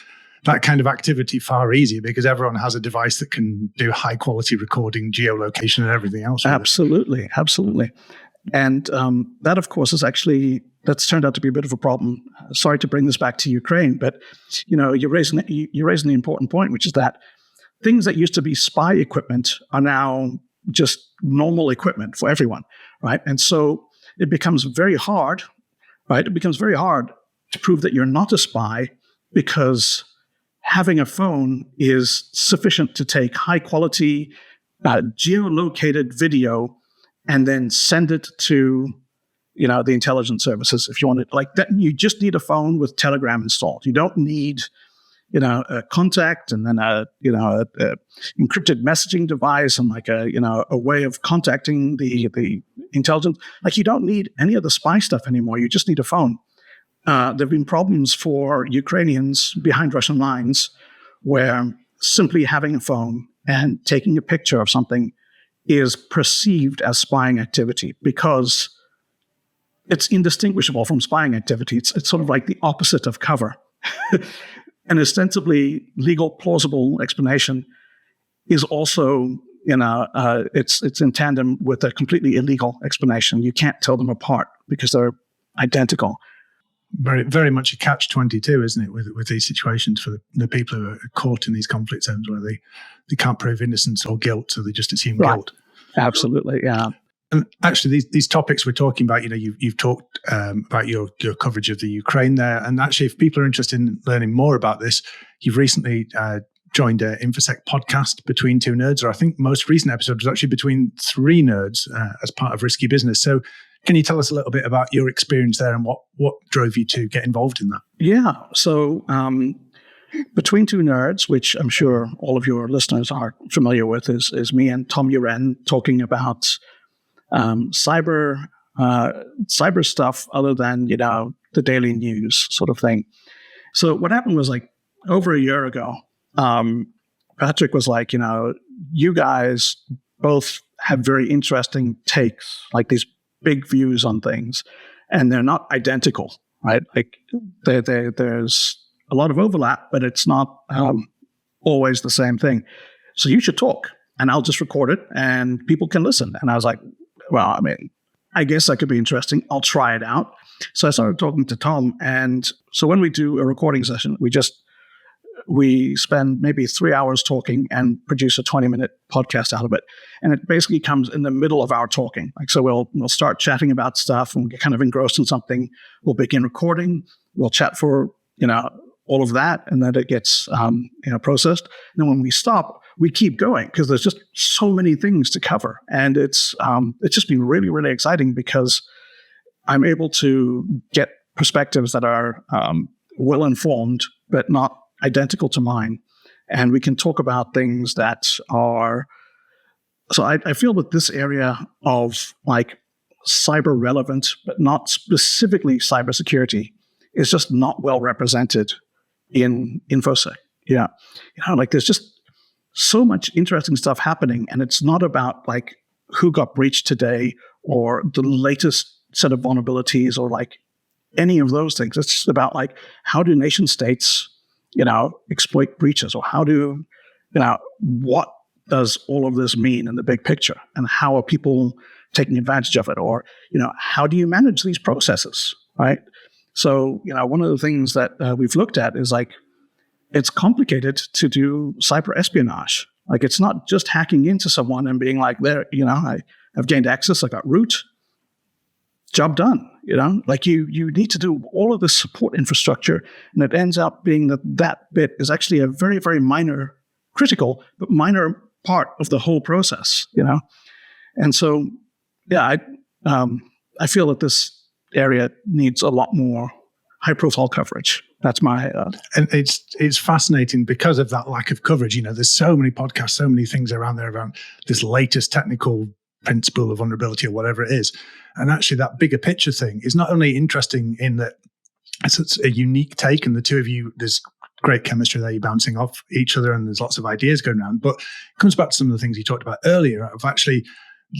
that kind of activity far easier because everyone has a device that can do high quality recording, geolocation and everything else. Absolutely. And that, of course, that's turned out to be a bit of a problem. Sorry to bring this back to Ukraine, but you're raising the important point, which is that things that used to be spy equipment are now just normal equipment for everyone, right? And so it becomes very hard, right? It becomes very hard to prove that you're not a spy because having a phone is sufficient to take high quality, geolocated video and then send it to, the intelligence services if you want it. Like that, you just need a phone with Telegram installed. You don't need, a contact and then a encrypted messaging device and like a way of contacting the intelligence. Like you don't need any of the spy stuff anymore. You just need a phone. There have been problems for Ukrainians behind Russian lines where simply having a phone and taking a picture of something is perceived as spying activity because it's indistinguishable from spying activity. It's sort of like the opposite of cover. An ostensibly legal, plausible explanation is also, it's in tandem with a completely illegal explanation. You can't tell them apart because they're identical. Very, very much a catch-22, isn't it, with these situations for the people who are caught in these conflict zones where they can't prove innocence or guilt, so they just assume guilt. Absolutely, yeah. And actually, these topics we're talking about, you've talked about your coverage of the Ukraine there, and actually, if people are interested in learning more about this, you've recently joined an InfoSec podcast, Between Two Nerds, or I think most recent episode was actually Between Three Nerds as part of Risky Business. So can you tell us a little bit about your experience there and what drove you to get involved in that? Yeah. So Between Two Nerds, which I'm sure all of your listeners are familiar with, is me and Tom Uren talking about cyber stuff other than, the daily news sort of thing. So what happened was like over a year ago, Patrick was like, you guys both have very interesting takes, like these big views on things, and they're not identical, right? Like there's a lot of overlap, but it's not always the same thing. So you should talk, and I'll just record it, and people can listen. And I was like, well, I mean, I guess that could be interesting. I'll try it out. So I started talking to Tom. And so when we do a recording session, we spend maybe 3 hours talking and produce a 20-minute podcast out of it. And it basically comes in the middle of our talking. Like, so we'll start chatting about stuff and we get kind of engrossed in something. We'll begin recording. We'll chat for, all of that. And then it gets, processed. And then when we stop, we keep going because there's just so many things to cover. And it's just been really, really exciting because I'm able to get perspectives that are well-informed, but not identical to mine. And we can talk about things that are, so I feel that this area of like cyber relevant, but not specifically cybersecurity, is just not well represented in InfoSec. Yeah. Like there's just so much interesting stuff happening. And it's not about like who got breached today or the latest set of vulnerabilities or like any of those things. It's just about like, how do nation states exploit breaches, or what does all of this mean in the big picture, and how are people taking advantage of it, or, how do you manage these processes, right? So, one of the things that we've looked at is like, it's complicated to do cyber espionage. Like, it's not just hacking into someone and being like, I've gained access, I got root, job done. Like you need to do all of this support infrastructure, and it ends up being that bit is actually a very, very minor, critical, but minor part of the whole process. And so, yeah, I feel that this area needs a lot more high-profile coverage. That's my and it's fascinating because of that lack of coverage. There's so many podcasts, so many things around there around this latest technical principle of vulnerability or whatever it is. And actually that bigger picture thing is not only interesting in that it's a unique take, and the two of you, there's great chemistry there, you're bouncing off each other and there's lots of ideas going around, but it comes back to some of the things you talked about earlier of actually,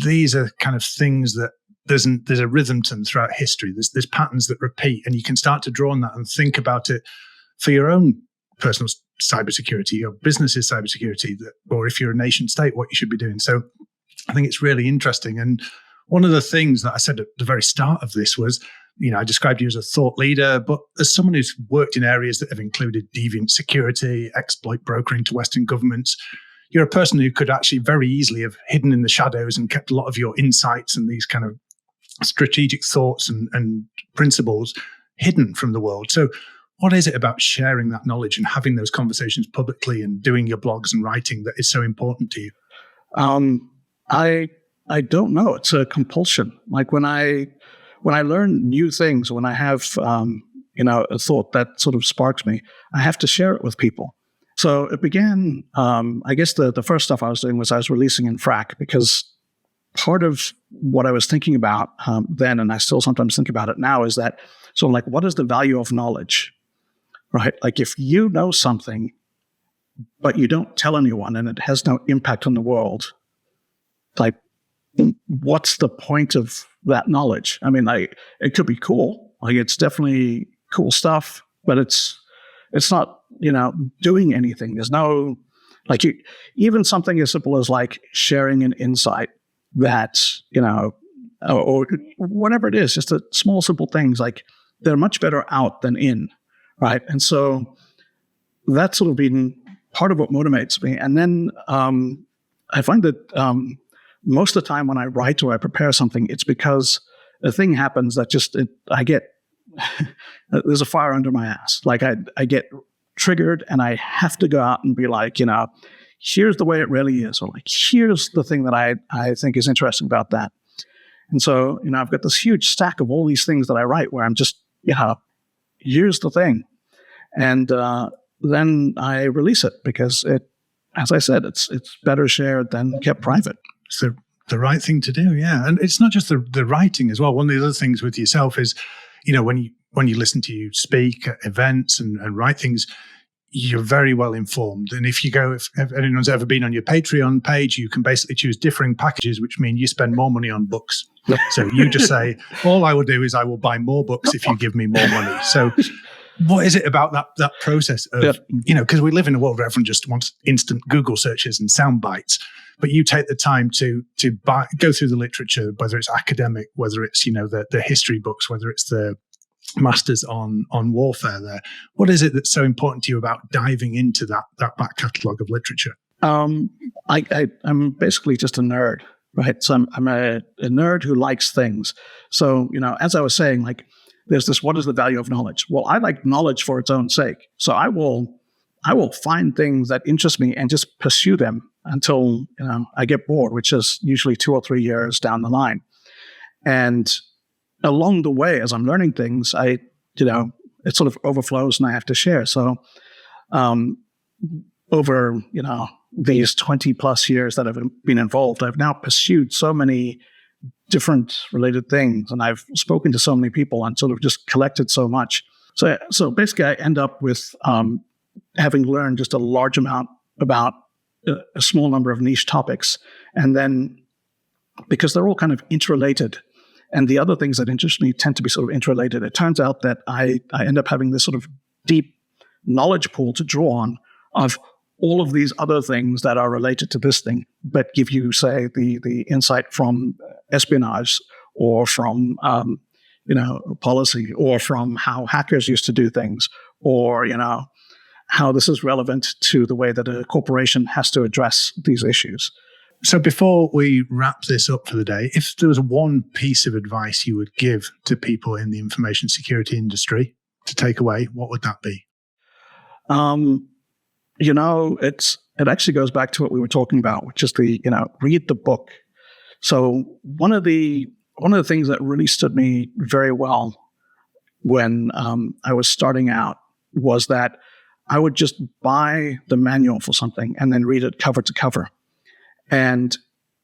these are kind of things that there's a rhythm to them throughout history. There's patterns that repeat, and you can start to draw on that and think about it for your own personal cybersecurity, your business's cybersecurity, or if you're a nation state, what you should be doing. So I think it's really interesting. And one of the things that I said at the very start of this was, I described you as a thought leader, but as someone who's worked in areas that have included deviant security, exploit brokering to Western governments, you're a person who could actually very easily have hidden in the shadows and kept a lot of your insights and these kind of strategic thoughts and principles hidden from the world. So what is it about sharing that knowledge and having those conversations publicly and doing your blogs and writing that is so important to you? I don't know. It's a compulsion. Like when I learn new things, when I have a thought that sort of sparks me, I have to share it with people. So it began. I guess the first stuff I was doing was I was releasing in Frac, because part of what I was thinking about then, and I still sometimes think about it now, is that what is the value of knowledge, right? Like if you know something, but you don't tell anyone, and it has no impact on the world, like, what's the point of that knowledge? I mean, it could be cool. Like, it's definitely cool stuff, but it's not, doing anything. There's no, even something as simple as like sharing an insight that, or whatever it is, just the small, simple things, like they're much better out than in, right? And so that's sort of been part of what motivates me. And then I find that most of the time when I write or I prepare something, it's because a thing happens that I get, there's a fire under my ass. Like I get triggered and I have to go out and be like, here's the way it really is. Or like, here's the thing that I think is interesting about that. And so, I've got this huge stack of all these things that I write where I'm just, here's the thing. And then I release it because as I said, it's better shared than kept private. It's the right thing to do, yeah. And it's not just the writing as well. One of the other things with yourself is, when you listen to you speak at events and write things, you're very well informed. And if anyone's ever been on your Patreon page, you can basically choose differing packages, which mean you spend more money on books. So you just say, all I will do is I will buy more books if you give me more money. So What is it about that process of, because we live in a world where everyone just wants instant Google searches and sound bites, but you take the time to go through the literature, whether it's academic, whether it's, the history books, whether it's the masters on warfare there. What is it that's so important to you about diving into that back catalogue of literature? I'm basically just a nerd, right? So I'm a nerd who likes things. So, as I was saying, like, there's this, what is the value of knowledge? Well, I like knowledge for its own sake. So I will find things that interest me and just pursue them until, I get bored, which is usually 2 or 3 years down the line. And along the way, as I'm learning things, it sort of overflows and I have to share. So over, these 20 plus years that I've been involved, I've now pursued so many different related things, and I've spoken to so many people and sort of just collected so much. So basically, I end up with having learned just a large amount about a small number of niche topics, and then because they're all kind of interrelated, and the other things that interest me tend to be sort of interrelated, it turns out that I end up having this sort of deep knowledge pool to draw on of all of these other things that are related to this thing, but give you, say, the insight from espionage or from, policy, or from how hackers used to do things, or, how this is relevant to the way that a corporation has to address these issues. So before we wrap this up for the day, if there was one piece of advice you would give to people in the information security industry to take away, what would that be? It actually goes back to what we were talking about, which is read the book. So one of the things that really stood me very well when I was starting out was that I would just buy the manual for something and then read it cover to cover. And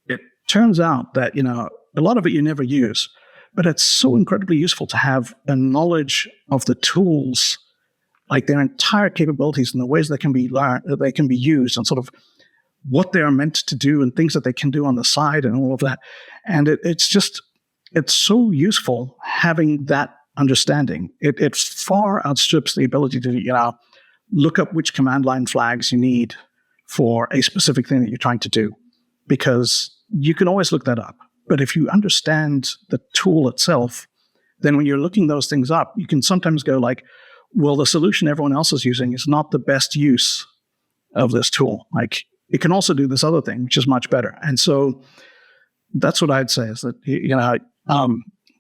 it turns out that, a lot of it you never use, but it's so incredibly useful to have a knowledge of the tools, like their entire capabilities and the ways they can be learned, they can be used, and sort of what they are meant to do and things that they can do on the side and all of that. And it's so useful having that understanding. It far outstrips the ability to, look up which command line flags you need for a specific thing that you're trying to do, because you can always look that up. But if you understand the tool itself, then when you're looking those things up, you can sometimes go like, well, the solution everyone else is using is not the best use of this tool. Like, it can also do this other thing, which is much better. And so that's what I'd say is that,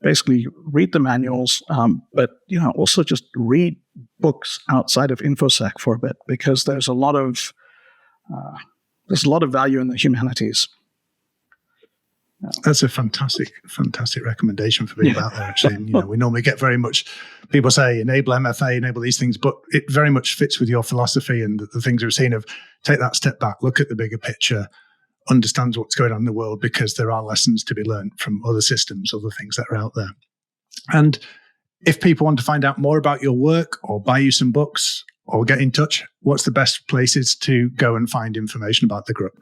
basically read the manuals, but, also just read books outside of InfoSec for a bit, because there's a lot of value in the humanities. That's a fantastic recommendation for people out there, actually. And, we normally get very much, people say enable MFA, enable these things, but it very much fits with your philosophy and the things we've seen of take that step back, look at the bigger picture, understand what's going on in the world, because there are lessons to be learned from other systems, other things that are out there. And if people want to find out more about your work or buy you some books or get in touch, what's the best places to go and find information about the Grugq?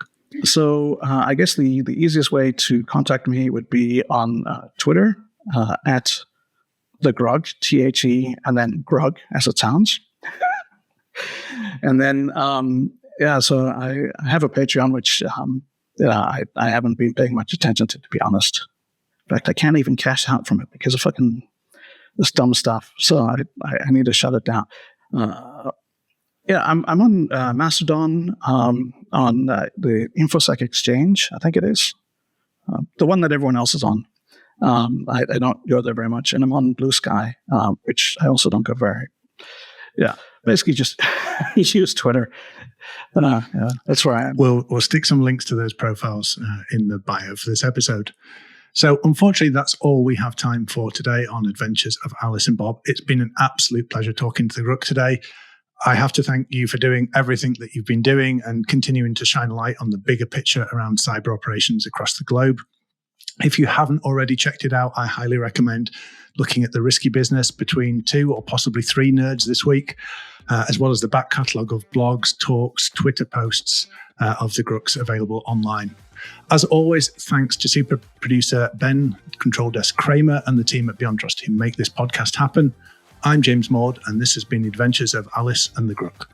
So I guess the easiest way to contact me would be on Twitter at the Grugq, THE, and then Grugq as it sounds. And then, so I have a Patreon, which I haven't been paying much attention to be honest. In fact, I can't even cash out from it because of fucking this dumb stuff. So I need to shut it down. I'm on Mastodon, on the InfoSec Exchange, I think it is. The one that everyone else is on. I don't go there very much. And I'm on Blue Sky, which I also don't go very. Yeah, basically just use Twitter. That's where I am. We'll stick some links to those profiles in the bio for this episode. So unfortunately, that's all we have time for today on Adventures of Alice and Bob. It's been an absolute pleasure talking to the Grugq today. I have to thank you for doing everything that you've been doing and continuing to shine a light on the bigger picture around cyber operations across the globe. If you haven't already checked it out, I highly recommend looking at the risky business between 2 or possibly 3 nerds this week, as well as the back catalogue of blogs, talks, Twitter posts of the Grugqs available online. As always, thanks to super producer Ben, Control Desk Kramer, and the team at Beyond Trust who make this podcast happen. I'm James Maud, and this has been the Adventures of Alice and the Grugq.